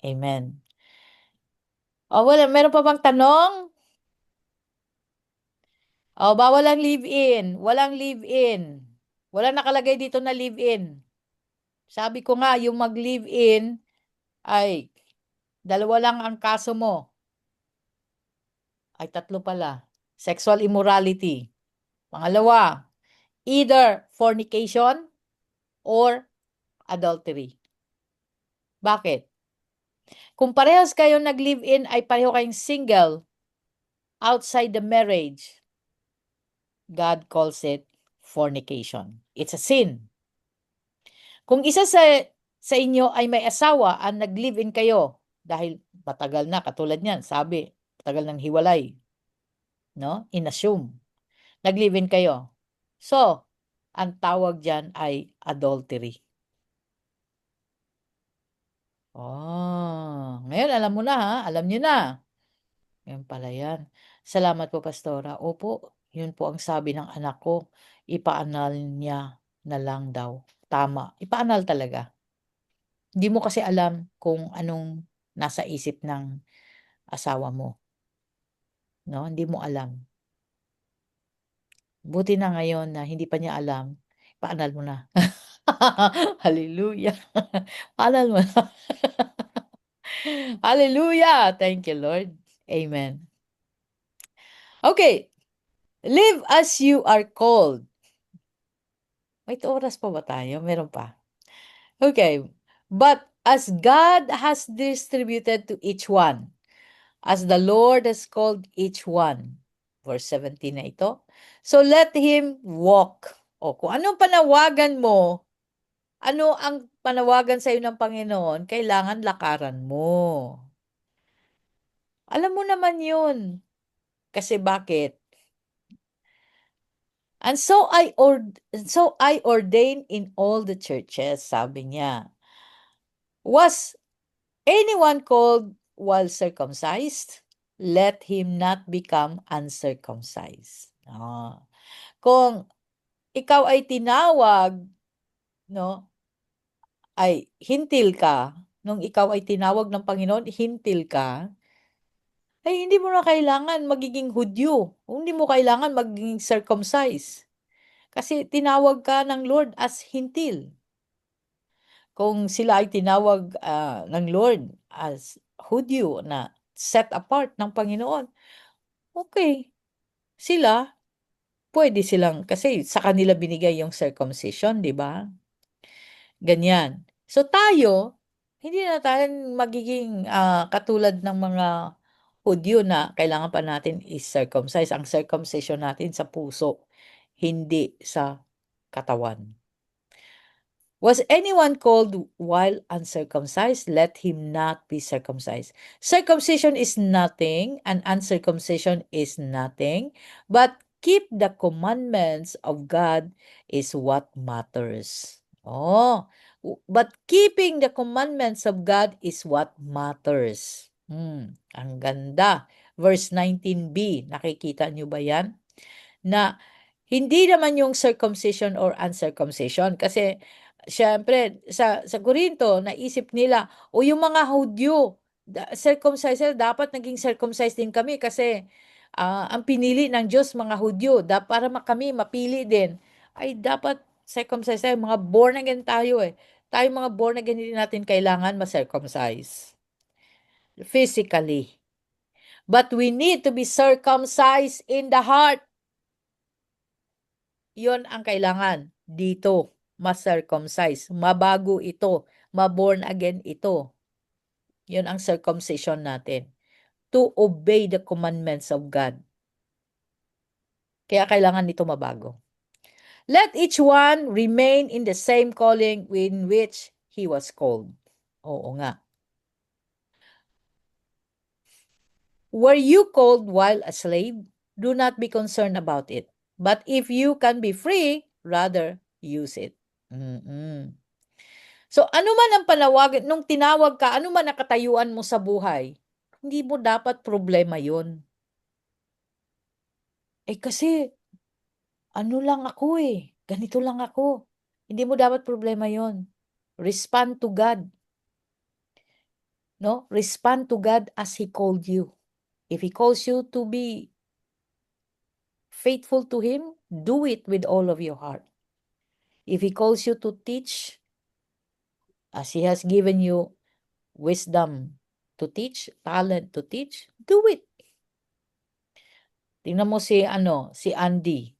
Amen. Meron pa bang tanong? Bawal ang live-in. Walang live-in. Wala nakalagay dito na live-in. Sabi ko nga, yung mag-live-in ay dalawa lang ang kaso mo. Ay, tatlo pala. Sexual immorality. Pangalawa, either fornication or adultery. Bakit? Kung parehas kayo nag-live-in ay pareho kayong single outside the marriage, God calls it fornication. It's a sin. Kung isa sa inyo ay may asawa at nag-live-in kayo dahil matagal na, katulad niyan, sabi, matagal nang hiwalay, no? Inassume. Nag-live-in kayo. So, ang tawag diyan ay adultery. Oh, ngayon alam mo na ha, alam niyo na. Yan pala yan. Salamat po, Pastora. Opo, yun po ang sabi ng anak ko. Ipaanal niya na lang daw. Tama. Ipaanal talaga. Hindi mo kasi alam kung anong nasa isip ng asawa mo. No? Hindi mo alam. Buti na ngayon na hindi pa niya alam. Ipaanal mo na. Hallelujah. Paanal mo na. Hallelujah. Thank you, Lord. Amen. Okay. Live as you are called. May oras pa ba tayo? Meron pa. Okay. But as God has distributed to each one, as the Lord has called each one. Verse 17 na ito. So let him walk. O kung anong panawagan mo, ano ang panawagan sa iyo ng Panginoon, kailangan lakaran mo. Alam mo naman yun. Kasi bakit? And so I ordain in all the churches, sabi niya. Was anyone called while circumcised? Let him not become uncircumcised. Kung ikaw ay tinawag, no, ay hintil ka, nung ikaw ay tinawag ng Panginoon, hintil ka, ay hindi mo na kailangan magiging Hudyo. Hindi mo kailangan magiging circumcised. Kasi tinawag ka ng Lord as hintil. Kung sila ay tinawag ng Lord as Hudyo na set apart ng Panginoon, okay, sila, pwede silang, kasi sa kanila binigay yung circumcision, di ba? Ganyan. So tayo, hindi na tayo magiging katulad ng mga Hudyo na kailangan pa natin is-circumcise. Ang circumcision natin sa puso, hindi sa katawan. Was anyone called while uncircumcised? Let him not be circumcised. Circumcision is nothing, and uncircumcision is nothing, but keep the commandments of God is what matters. Oh, but keeping the commandments of God is what matters. Ang ganda. Verse 19b, nakikita nyo ba yan? Na hindi naman yung circumcision or uncircumcision. Kasi, syempre, sa Corinto, naisip nila, o yung mga Hudyo, circumcised, dapat naging circumcised din kami kasi ang pinili ng Diyos, mga Hudyo, para kami mapili din, ay dapat circumcised tayo. Mga born again tayo eh. Tayo mga born again, hindi natin kailangan ma-circumcise physically. But we need to be circumcised in the heart. Yon ang kailangan dito, ma-circumcise, mabago ito, ma-born again ito. Yon ang circumcision natin. To obey the commandments of God. Kaya kailangan nito mabago. Let each one remain in the same calling in which he was called. Oo nga. Were you called while a slave? Do not be concerned about it. But if you can be free, rather use it. So, ano man ang panawagan, nung tinawag ka, ano man ang katayuan mo sa buhay, hindi mo dapat problema yun. Kasi, ano lang ako ganito lang ako. Hindi mo dapat problema yun. Respond to God. No? Respond to God as He called you. If He calls you to be faithful to Him, do it with all of your heart. If He calls you to teach, as He has given you wisdom to teach, talent to teach, do it. Tingnan mo si Andy.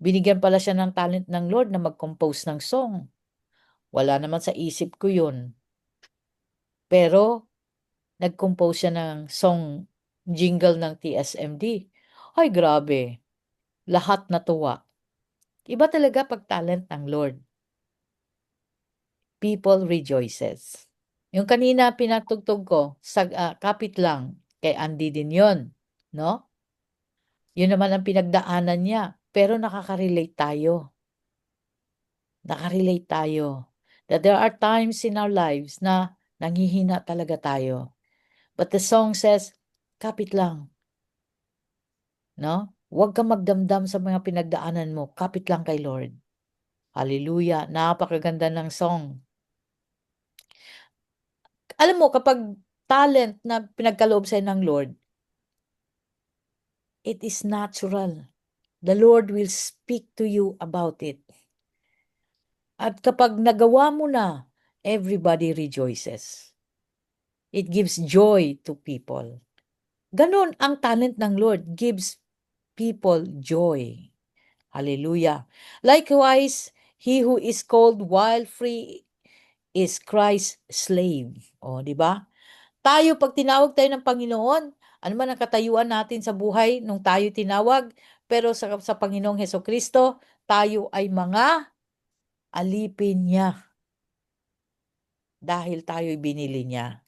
Binigyan pala siya ng talent ng Lord na mag-compose ng song. Wala naman sa isip ko yun. Pero, nag-compose siya ng song jingle ng TSMD. Ay, grabe. Lahat natuwa. Iba talaga pag talent ng Lord. People rejoices. Yung kanina pinatugtog ko, kapit lang, kay Andy din yon, no? Yun naman ang pinagdaanan niya. Pero nakaka-relate tayo. Nakarelate tayo. That there are times in our lives na nanghihina talaga tayo. But the song says, kapit lang. No? Huwag kang magdamdam sa mga pinagdaanan mo. Kapit lang kay Lord. Hallelujah. Napakaganda ng song. Alam mo, kapag talent na pinagkaloob sa'yo ng Lord, it is natural. The Lord will speak to you about it. At kapag nagawa mo na, everybody rejoices. It gives joy to people. Ganon ang talent ng Lord, gives people joy. Hallelujah. Likewise, he who is called while free is Christ's slave. O, di ba? Tayo, pag tinawag tayo ng Panginoon, ano man ang katayuan natin sa buhay nung tayo tinawag, pero sa Panginoong Hesukristo, tayo ay mga alipin niya dahil tayo'y binili niya.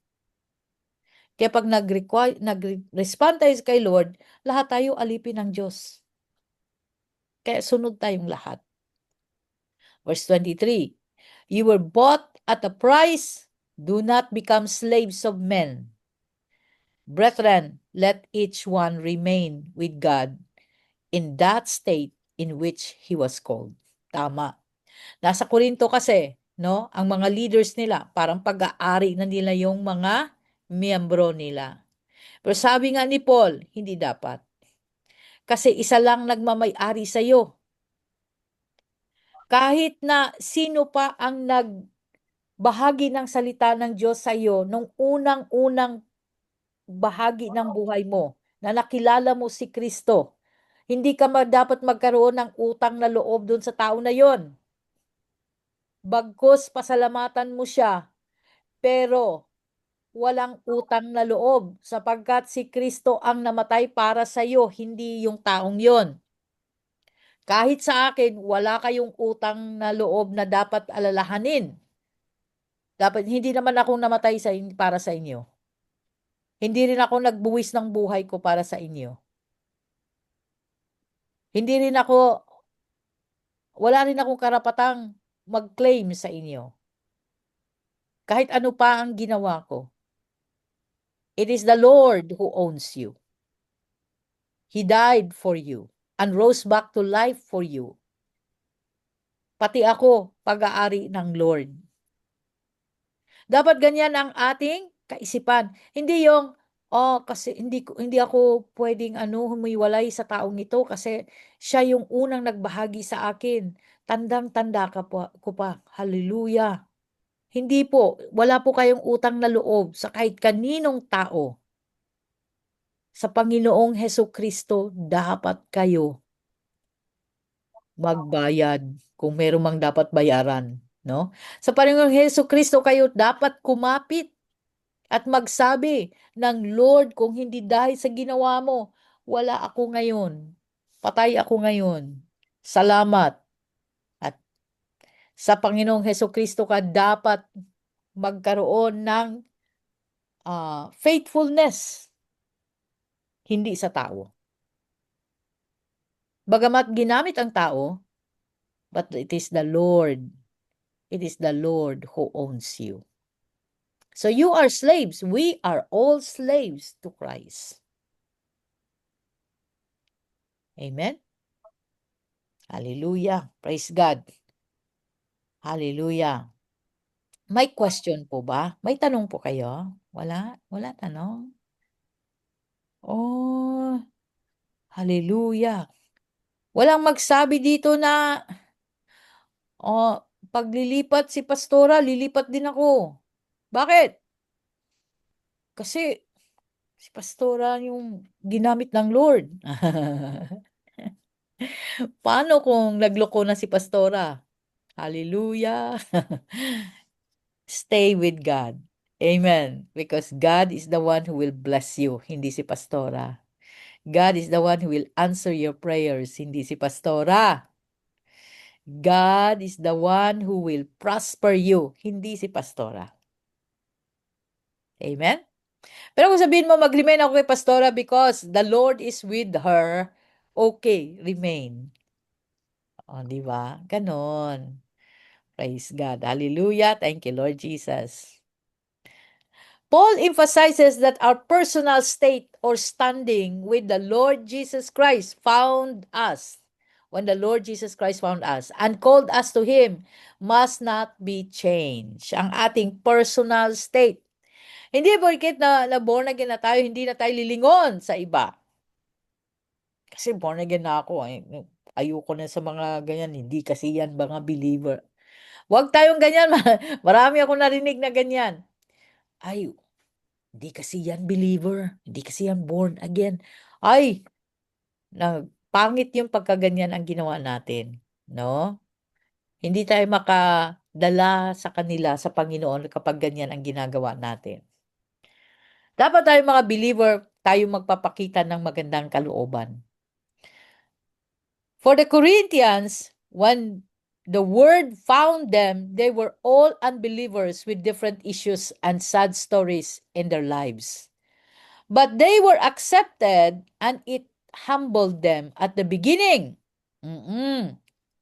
Kaya pag nag-respond tayo kay Lord, lahat tayo alipin ng Diyos. Kaya sunod tayong lahat. Verse 23, you were bought at a price, do not become slaves of men. Brethren, let each one remain with God in that state in which he was called. Tama. Nasa Korinto kasi, no, ang mga leaders nila, parang pag-aari na nila yung mga miyembro nila. Pero sabi nga ni Paul, hindi dapat. Kasi isa lang nagmamay-ari sa iyo. Kahit na sino pa ang nagbahagi ng salita ng Diyos sa iyo nung unang-unang bahagi ng buhay mo, na nakilala mo si Kristo, hindi ka dapat magkaroon ng utang na loob dun sa tao na yon. Bagkus pasalamatan mo siya, pero walang utang na loob sapagkat si Kristo ang namatay para sa iyo, hindi yung taong yon. Kahit sa akin, wala kayong utang na loob na dapat alalahanin. Dapat, hindi naman ako namatay para sa inyo. Hindi rin ako nagbuwis ng buhay ko para sa inyo. Hindi rin ako, wala rin akong karapatang mag-claim sa inyo. Kahit ano pa ang ginawa ko. It is the Lord who owns you. He died for you and rose back to life for you. Pati ako, pag-aari ng Lord. Dapat ganyan ang ating kaisipan. Hindi yung, kasi hindi ako pwedeng humiwalay sa taong ito kasi siya yung unang nagbahagi sa akin. Tandang-tanda ko pa. Hallelujah. Hindi po, wala po kayong utang na loob sa kahit kaninong tao. Sa Panginoong Hesukristo, dapat kayo magbayad kung meron mang dapat bayaran. No? Sa Panginoong Hesukristo, kayo dapat kumapit at magsabi ng Lord, kung hindi dahil sa ginawa mo, wala ako ngayon. Patay ako ngayon. Salamat. At sa Panginoong Hesukristo ka dapat magkaroon ng faithfulness, hindi sa tao. Bagamat ginamit ang tao, but it is the Lord. It is the Lord who owns you. So you are slaves. We are all slaves to Christ. Amen? Hallelujah. Praise God. Hallelujah. May question po ba? May tanong po kayo? Wala? Wala tanong? Oh, hallelujah. Walang magsabi dito na, Oh, pag lilipat si pastora, lilipat din ako. Bakit? Kasi si pastora yung ginamit ng Lord. Paano kung nagloko na si pastora? Hallelujah. Stay with God. Amen. Because God is the one who will bless you, hindi si pastora. God is the one who will answer your prayers, hindi si pastora. God is the one who will prosper you, hindi si pastora. Amen? Pero kung sabihin mo, mag-remain ako kay pastora because the Lord is with her, okay, remain. O, di ba? Ganon. Praise God. Hallelujah. Thank you, Lord Jesus. Paul emphasizes that our personal state or standing with the Lord Jesus Christ found us, when the Lord Jesus Christ found us and called us to Him, must not be changed. Ang ating personal state. Hindi porket na born again na tayo, hindi na tayo lilingon sa iba. Kasi born again na ako. Ayoko na sa mga ganyan. Hindi kasi yan mga believer. Huwag tayong ganyan. Marami ako narinig na ganyan. Ay, hindi kasi yan believer. Hindi kasi yan born again. Ay, pangit yung pagkaganyan ang ginawa natin. No? Hindi tayo makadala sa kanila, sa Panginoon kapag ganyan ang ginagawa natin. Dapat tayo mga believer, tayo magpapakita ng magandang kalooban. For the Corinthians, when the word found them, they were all unbelievers with different issues and sad stories in their lives. But they were accepted and it humbled them at the beginning.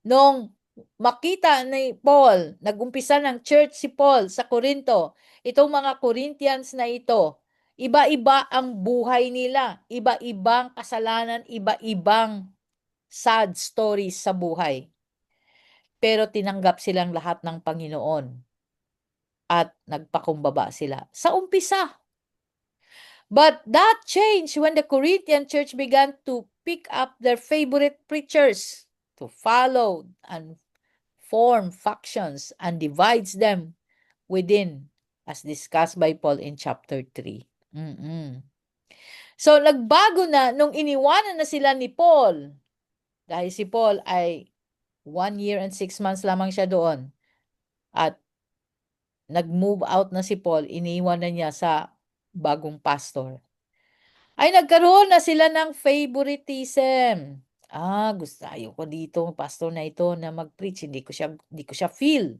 Nung makita ni Paul, nag-umpisa ng church si Paul sa Corinto, itong mga Corinthians na ito, iba-iba ang buhay nila, iba-ibang kasalanan, iba-ibang sad stories sa buhay. Pero tinanggap silang lahat ng Panginoon at nagpakumbaba sila sa umpisa. But that changed when the Corinthian church began to pick up their favorite preachers to follow and form factions and divides them within, as discussed by Paul in chapter 3. So, nagbago na nung iniwanan na sila ni Paul. Dahil si Paul ay 1 year and 6 months lamang siya doon. At nag-move out na si Paul, iniwan na niya sa bagong pastor. Ay nagkaroon na sila ng favoritism. Gusto ko dito, pastor na ito na mag-preach, hindi ko siya feel.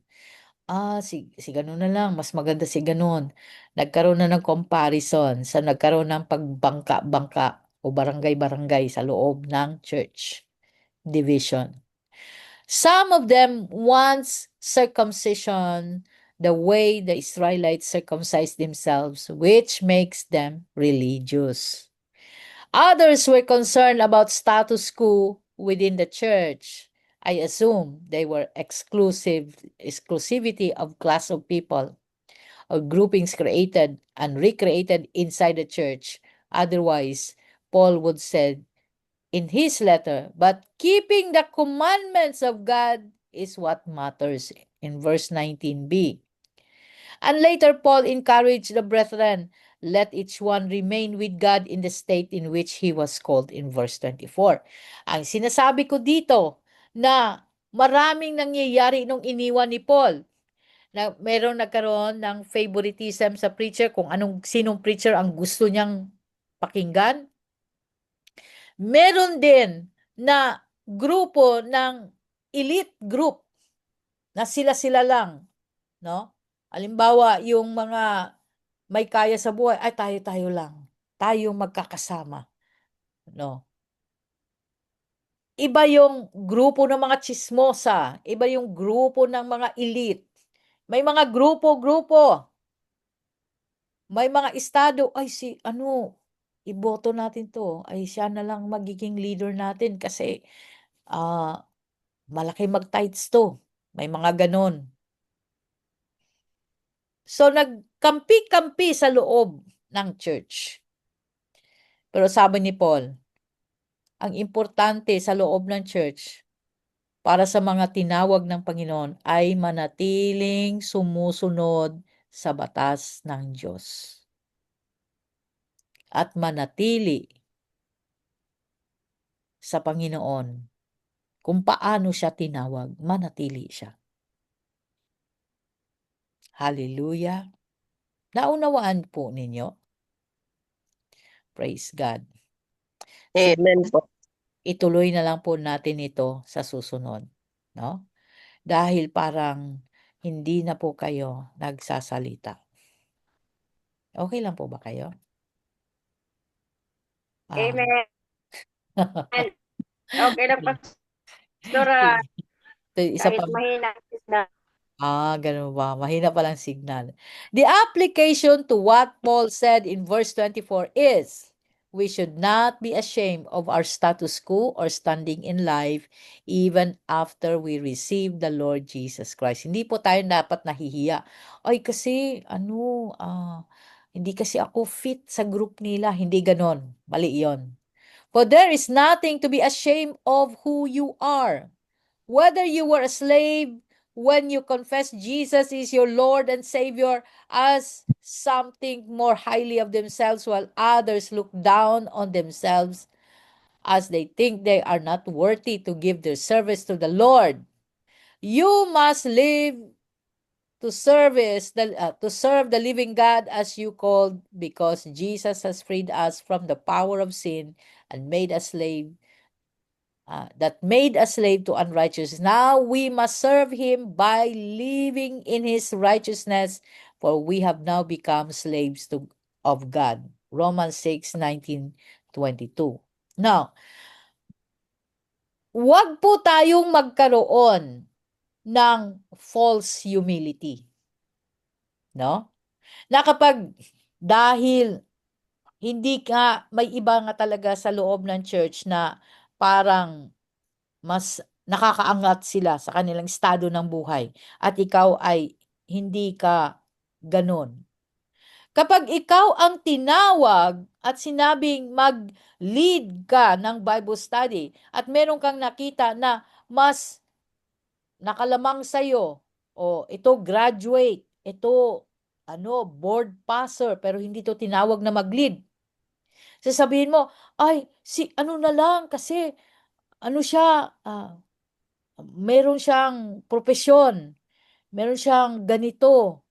Si ganun na lang, mas maganda si ganun. Nagkaroon na ng comparison, nagkaroon ng pagbangka-bangka o barangay-barangay sa loob ng church division. Some of them wants circumcision the way the Israelites circumcised themselves, which makes them religious. Others were concerned about status quo within the church. I assume they were exclusivity of class of people or groupings created and recreated inside the church. Otherwise, Paul would say in his letter, but keeping the commandments of God is what matters in verse 19b. And later, Paul encouraged the brethren, let each one remain with God in the state in which he was called in verse 24. Ang sinasabi ko dito na maraming nangyayari nung iniwan ni Paul. Na merong nagkaroon ng favoritism sa preacher, kung sinong preacher ang gusto niyang pakinggan. Meron din na grupo ng elite group na sila-sila lang, no? Halimbawa, yung mga may kaya sa buhay, ay tayo-tayo lang. Tayo magkakasama, no? Iba yung grupo ng mga chismosa, iba yung grupo ng mga elite. May mga grupo-grupo. May mga estado, ay iboto natin to, ay siya na lang magiging leader natin kasi malaki mag-tithes to. May mga ganon. So, nagkampi-kampi sa loob ng church. Pero sabi ni Paul, ang importante sa loob ng church, para sa mga tinawag ng Panginoon ay manatiling sumusunod sa batas ng Diyos at manatili sa Panginoon. Kung paano siya tinawag, manatili siya. Hallelujah. Naunawaan po ninyo? Praise God. Amen po. Ituloy na lang po natin ito sa susunod, no? Dahil parang hindi na po kayo nagsasalita. Okay lang po ba kayo? Amen. Okay lang, Pastor, Isa kahit pa. mahina na. Ganun ba? Mahina palang signal. The application to what Paul said in verse 24 is, we should not be ashamed of our status quo or standing in life even after we receive the Lord Jesus Christ. Hindi po tayo dapat nahihiya. Ay, kasi, hindi kasi ako fit sa group nila. Hindi ganon. Mali yon. For there is nothing to be ashamed of who you are. Whether you were a slave when you confess Jesus is your Lord and Savior as something more highly of themselves, while others look down on themselves as they think they are not worthy to give their service to the Lord. You must live to serve the living God as you called, because Jesus has freed us from the power of sin and made us slave to unrighteousness. Now we must serve him by living in his righteousness, for we have now become slaves of God. Romans 6:19-22. Now, wag po tayong magkaroon ng false humility. No? Na kapag dahil hindi ka, may iba nga talaga sa loob ng church na parang mas nakakaangat sila sa kanilang estado ng buhay at ikaw ay hindi ka ganun. Kapag ikaw ang tinawag at sinabing mag-lead ka ng Bible study at meron kang nakita na mas nakalamang sa'yo, o ito graduate, ito board passer, pero hindi to tinawag na mag-lead. Sasabihin mo, ay, na lang kasi siya, meron siyang propesyon, meron siyang ganito,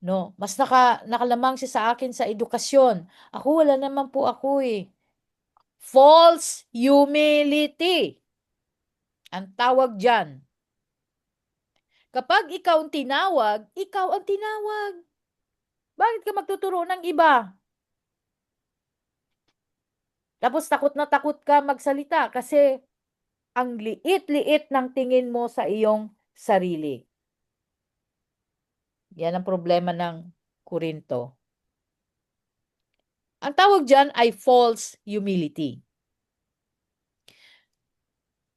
no? Mas nakalamang siya sa akin sa edukasyon. Ako, wala naman po ako eh. False humility. Ang tawag dyan. Kapag ikaw ang tinawag, ikaw ang tinawag. Bakit ka magtuturo ng iba? Tapos takot na takot ka magsalita kasi ang liit-liit ng tingin mo sa iyong sarili. Yan ang problema ng Korinto. Ang tawag dyan ay false humility.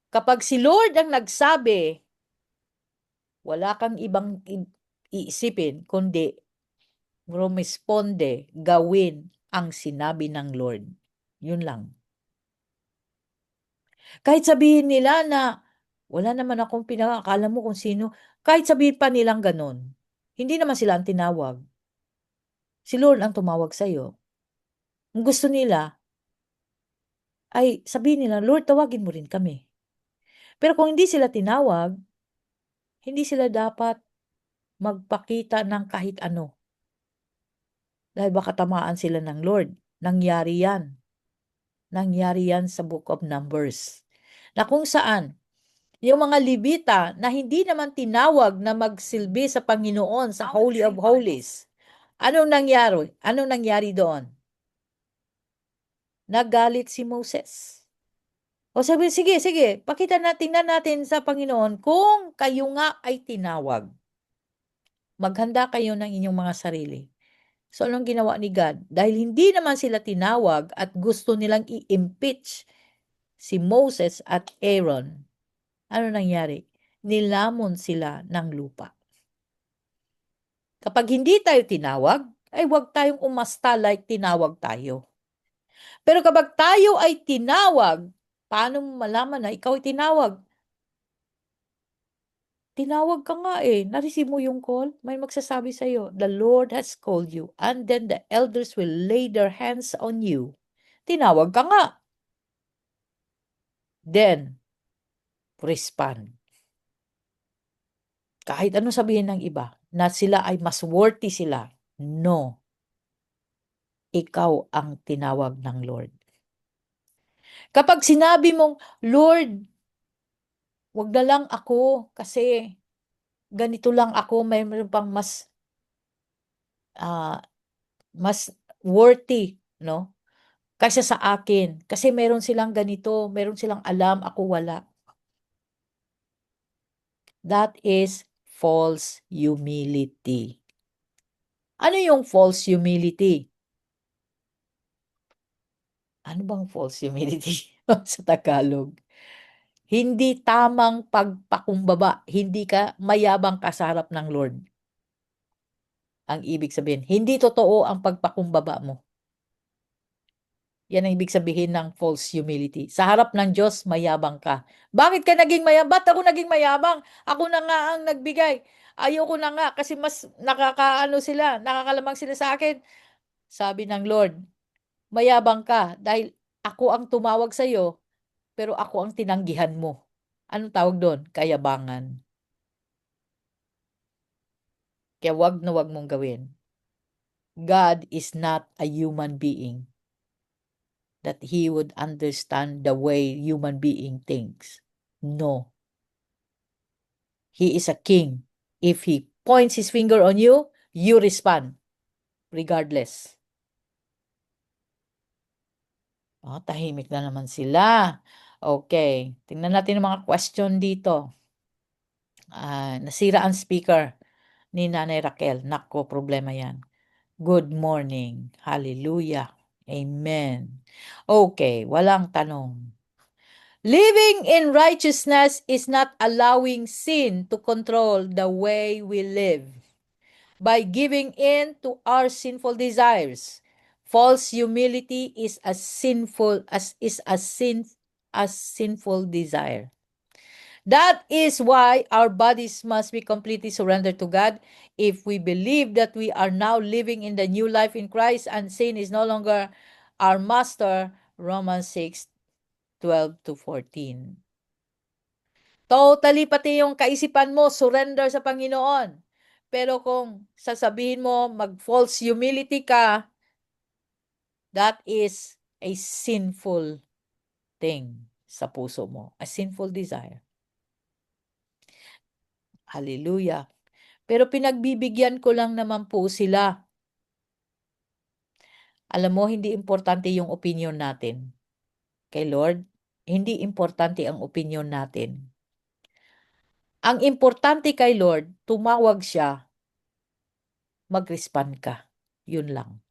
Kapag si Lord ang nagsabi, wala kang ibang iisipin, kundi rumisponde, gawin ang sinabi ng Lord. Yun lang. Kahit sabihin nila na, wala naman akong pinakakala mo kung sino, kahit sabihin pa nilang ganun, hindi naman sila ang tinawag. Si Lord ang tumawag sa'yo. Ang gusto nila, ay sabihin nila, Lord, tawagin mo rin kami. Pero kung hindi sila tinawag, hindi sila dapat magpakita ng kahit ano. Dahil baka tamaan sila ng Lord. Nangyari yan. Nangyari yan sa Book of Numbers. Na kung saan, yung mga Levita na hindi naman tinawag na magsilbi sa Panginoon sa Holy of Holies, anong nangyari? Anong nangyari doon? Nagalit si Moses. O sabi, sige, tingnan natin sa Panginoon kung kayo nga ay tinawag. Maghanda kayo ng inyong mga sarili. So, anong ginawa ni God? Dahil hindi naman sila tinawag at gusto nilang i-impeach si Moses at Aaron, ano nangyari? Nilamon sila ng lupa. Kapag hindi tayo tinawag, ay huwag tayong umasta like tinawag tayo. Pero kapag tayo ay tinawag, paano mo malaman na ikaw ay tinawag? Tinawag ka nga eh. Na-receive mo yung call? May magsasabi sa'yo, the Lord has called you, and then the elders will lay their hands on you. Tinawag ka nga. Then, respond. Kahit ano sabihin ng iba, na sila ay mas worthy sila. No. Ikaw ang tinawag ng Lord. Kapag sinabi mong, Lord, wag na lang ako kasi ganito lang ako, mayroon pang mas worthy, no? Kaysa sa akin. Kasi meron silang ganito, meron silang alam, ako wala. That is false humility. Ano yung false humility? Ano bang false humility sa Tagalog? Hindi tamang pagpakumbaba. Hindi ka mayabang ka sa harap ng Lord. Ang ibig sabihin, hindi totoo ang pagpakumbaba mo. Yan ang ibig sabihin ng false humility. Sa harap ng Diyos, mayabang ka. Bakit ka naging mayabang? Ba't ako naging mayabang? Ako na nga ang nagbigay. Ayoko na nga kasi mas nakakalamang sila sa akin. Sabi ng Lord, mayabang ka dahil ako ang tumawag sa iyo, pero ako ang tinanggihan mo. Anong tawag doon? Kayabangan. Kaya wag na wag mong gawin. God is not a human being that He would understand the way human being thinks. No. He is a king. If He points His finger on you, you respond. Regardless. Tahimik na naman sila. Okay. Tingnan natin ang mga question dito. Nasira ang speaker ni Nanay Raquel. Nako, problema yan. Good morning. Hallelujah. Amen. Okay, walang tanong. Living in righteousness is not allowing sin to control the way we live. By giving in to our sinful desires, false humility is as sinful as sinful desire. That is why our bodies must be completely surrendered to God. If we believe that we are now living in the new life in Christ and sin is no longer our master, Romans 6:12-14. Totally pati yung kaisipan mo, surrender sa Panginoon. Pero kung sasabihin mo, mag-false humility ka, that is a sinful thing sa puso mo. A sinful desire. Hallelujah. Pero pinagbibigyan ko lang naman po sila. Alam mo, hindi importante yung opinion natin. Kay Lord, hindi importante ang opinion natin. Ang importante kay Lord, tumawag siya, mag-respond ka. Yun lang.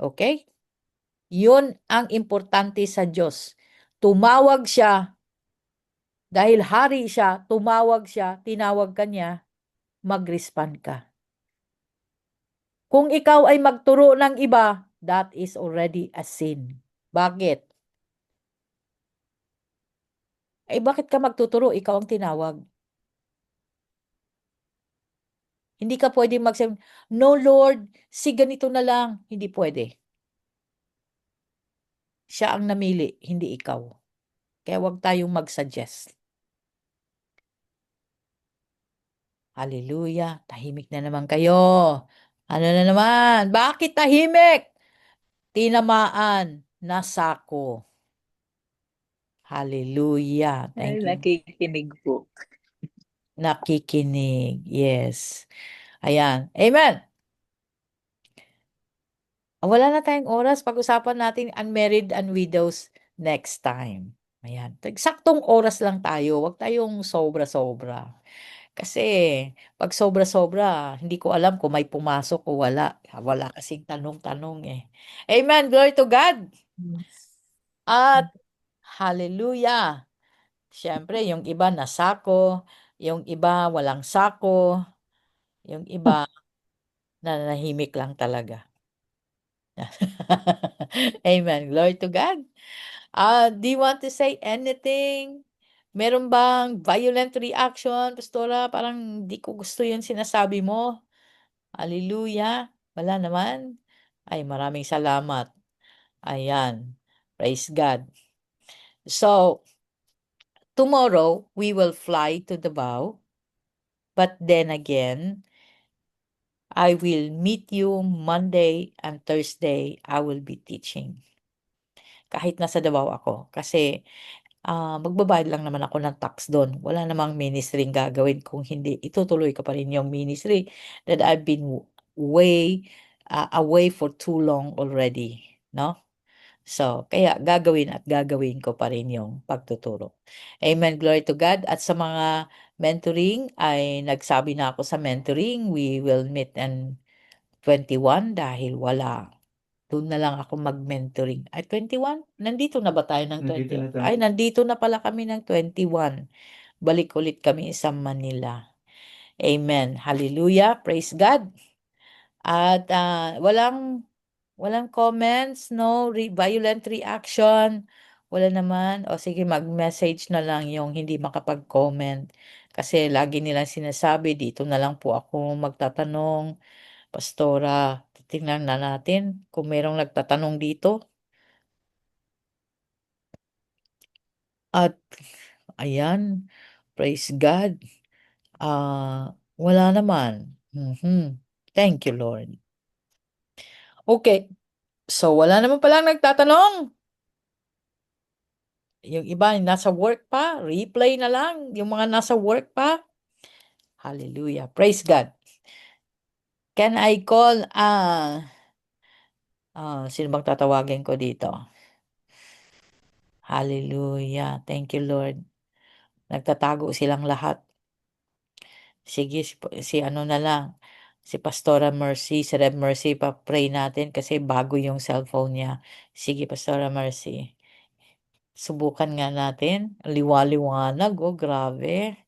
Okay? Yun ang importante sa Diyos. Tumawag siya, dahil hari siya, tumawag siya, tinawag ka niya, mag-respond ka. Kung ikaw ay magturo ng iba, that is already a sin. Bakit? Bakit ka magtuturo? Ikaw ang tinawag. Hindi ka pwede magsabi, no Lord, si ganito na lang. Hindi pwede. Siya ang namili, hindi ikaw. Kaya wag tayong mag-suggest. Hallelujah. Tahimik na naman kayo. Ano na naman? Bakit tahimik? Tinamaan. Nasako. Hallelujah. Ay, Thank you. nakikinig po. Nakikinig. Yes. Ayan. Amen. Wala na tayong oras. Pag-usapan natin unmarried and widows next time. Ayan. Saktong oras lang tayo. Huwag tayong sobra-sobra. Kasi pag sobra-sobra, hindi ko alam kung may pumasok o wala. Wala kasing tanong-tanong eh. Amen. Glory to God. At hallelujah. Siyempre, yung iba nasako, yung iba walang sako, yung iba nanahimik lang talaga. Amen. Glory to God. Do you want to say anything Meron bang violent reaction, Pastora? Parang hindi ko gusto yung sinasabi mo. Hallelujah. Wala naman. Ay, maraming salamat. Ayan. Praise God. So, tomorrow, we will fly to Davao. But then again, I will meet you Monday and Thursday. I will be teaching. Kahit nasa Davao ako. Kasi magbabayad lang naman ako ng tax doon. Wala namang ministry gagawin kung hindi itutuloy ko pa rin yung ministry that I've been away for too long already, no? So, kaya gagawin at gagawin ko pa rin yung pagtuturo. Amen, glory to God. At sa mga mentoring, ay nagsabi na ako sa mentoring, we will meet in 21 dahil wala. Doon na lang ako mag-mentoring. Ay, 21? Nandito na ba tayo ng Nandito 20? na tayo. Ay, nandito na pala kami ng 21. Balik ulit kami sa Manila. Amen. Hallelujah. Praise God. At walang comments, no violent reaction. Wala naman. O sige, mag-message na lang yung hindi makapag-comment. Kasi lagi nilang sinasabi, dito na lang po ako magtatanong. Pastora, titingnan na natin kung merong nagtatanong dito. At ayan, praise God. Wala naman. Thank you, Lord. Okay, so wala naman palang nagtatanong. Yung iba nasa work pa, replay na lang. Yung mga nasa work pa. Hallelujah. Praise God. Can I call, sino bang tatawagin ko dito? Hallelujah. Thank you, Lord. Nagtatago silang lahat. Sige, si ano na lang, si Pastora Mercy, si Rev Mercy, pa-pray natin kasi bago yung cellphone niya. Sige, Pastora Mercy. Subukan nga natin. Liwa-liwanag, oh, grabe.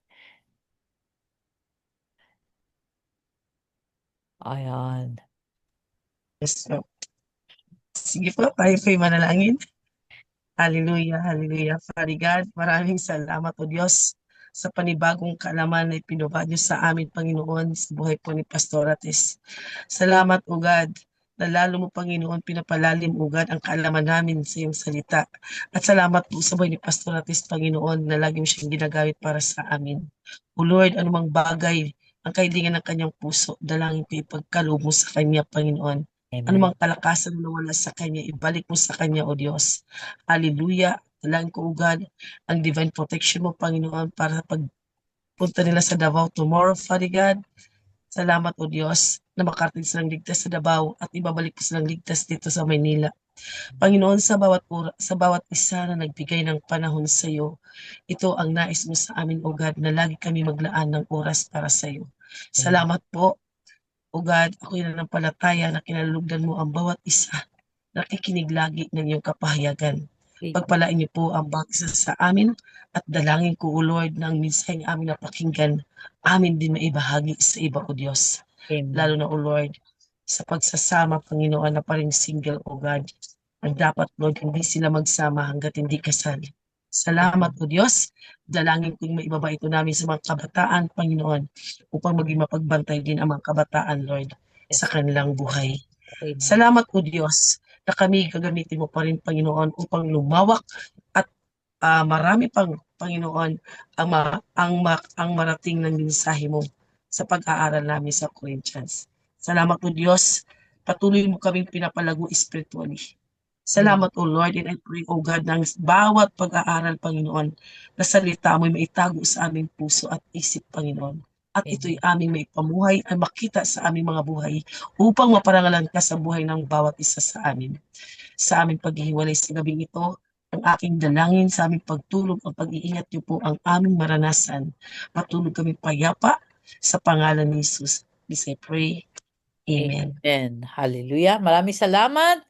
Ayan. Yes, po. Sige po, tayo po'y manalangin. Hallelujah, hallelujah. Father God, maraming salamat o Diyos sa panibagong kaalaman na ipinubad niyo sa amin, Panginoon, sa buhay po ni Pastor Atis. Salamat o God, na lalo mo, Panginoon, pinapalalim o God ang kaalaman namin sa iyong salita. At salamat po sa buhay ni Pastor Atis, Panginoon, na lagi mo siyang ginagamit para sa amin. O Lord, anumang bagay ang kailangan ng kanyang puso, dalangin ko ipagkaloob mo sa kanya, Panginoon. Amen. Anumang kalakasan na wala sa kanya, ibalik mo sa kanya, O Diyos. Hallelujah. Dalangin ko, O God, ang divine protection mo, Panginoon, para pagpunta nila sa Davao tomorrow, Father God. Salamat, O Diyos, na makarating silang ligtas sa Davao at ibabalik po silang ligtas dito sa Maynila. Panginoon, sa bawat isa na nagbigay ng panahon sa iyo, ito ang nais mo sa amin, O God, na lagi kami maglaan ng oras para sa iyo. Salamat po, O God, ako'y nanampalataya na kinalugdan mo ang bawat isa, nakikinig lagi ng iyong kapahayagan. Pagpalain niyo po ang bawat isa sa amin at dalangin ko, O Lord, na ang mensaheng amin napakinggan, amin din maibahagi sa iba, O Diyos. Amen. Lalo na, O Lord, sa pagsasama, Panginoon, na paring single, O God, ang dapat, Lord, hindi sila magsama hanggat hindi kasal. Salamat, O Diyos. Dalangin kong maibaba ito namin sa mga kabataan, Panginoon, upang maging mapagbantay din ang mga kabataan, Lord, sa kanilang buhay. Amen. Salamat, O Diyos, na kami gagamitin mo pa rin, Panginoon, upang lumawak at marami pang, Panginoon, ang marating ng mensahe mo sa pag-aaral namin sa Corinthians. Salamat, O Diyos, patuloy mo kaming pinapalago spiritually. Salamat, O Lord, and I pray, O God, ng bawat pag-aaral, Panginoon, na salita mo'y maitago sa aming puso at isip, Panginoon. At ito'y aming maipamuhay ay makita sa aming mga buhay upang maparangalan ka sa buhay ng bawat isa sa amin. Sa aming paghihiwalay sa gabing ito, ang aking dalangin sa aming pagtulog, ang pag-iingat niyo po ang aming maranasan. Matulog kami payapa sa pangalan ni Jesus. This I pray. Amen. Amen. Hallelujah. Maraming salamat,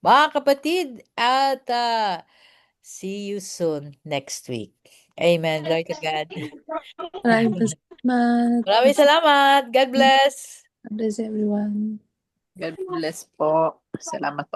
mga kapatid. At see you soon next week. Amen. Glory to God. Maraming salamat. Maraming salamat. God bless. God bless everyone. God bless po. Salamat po.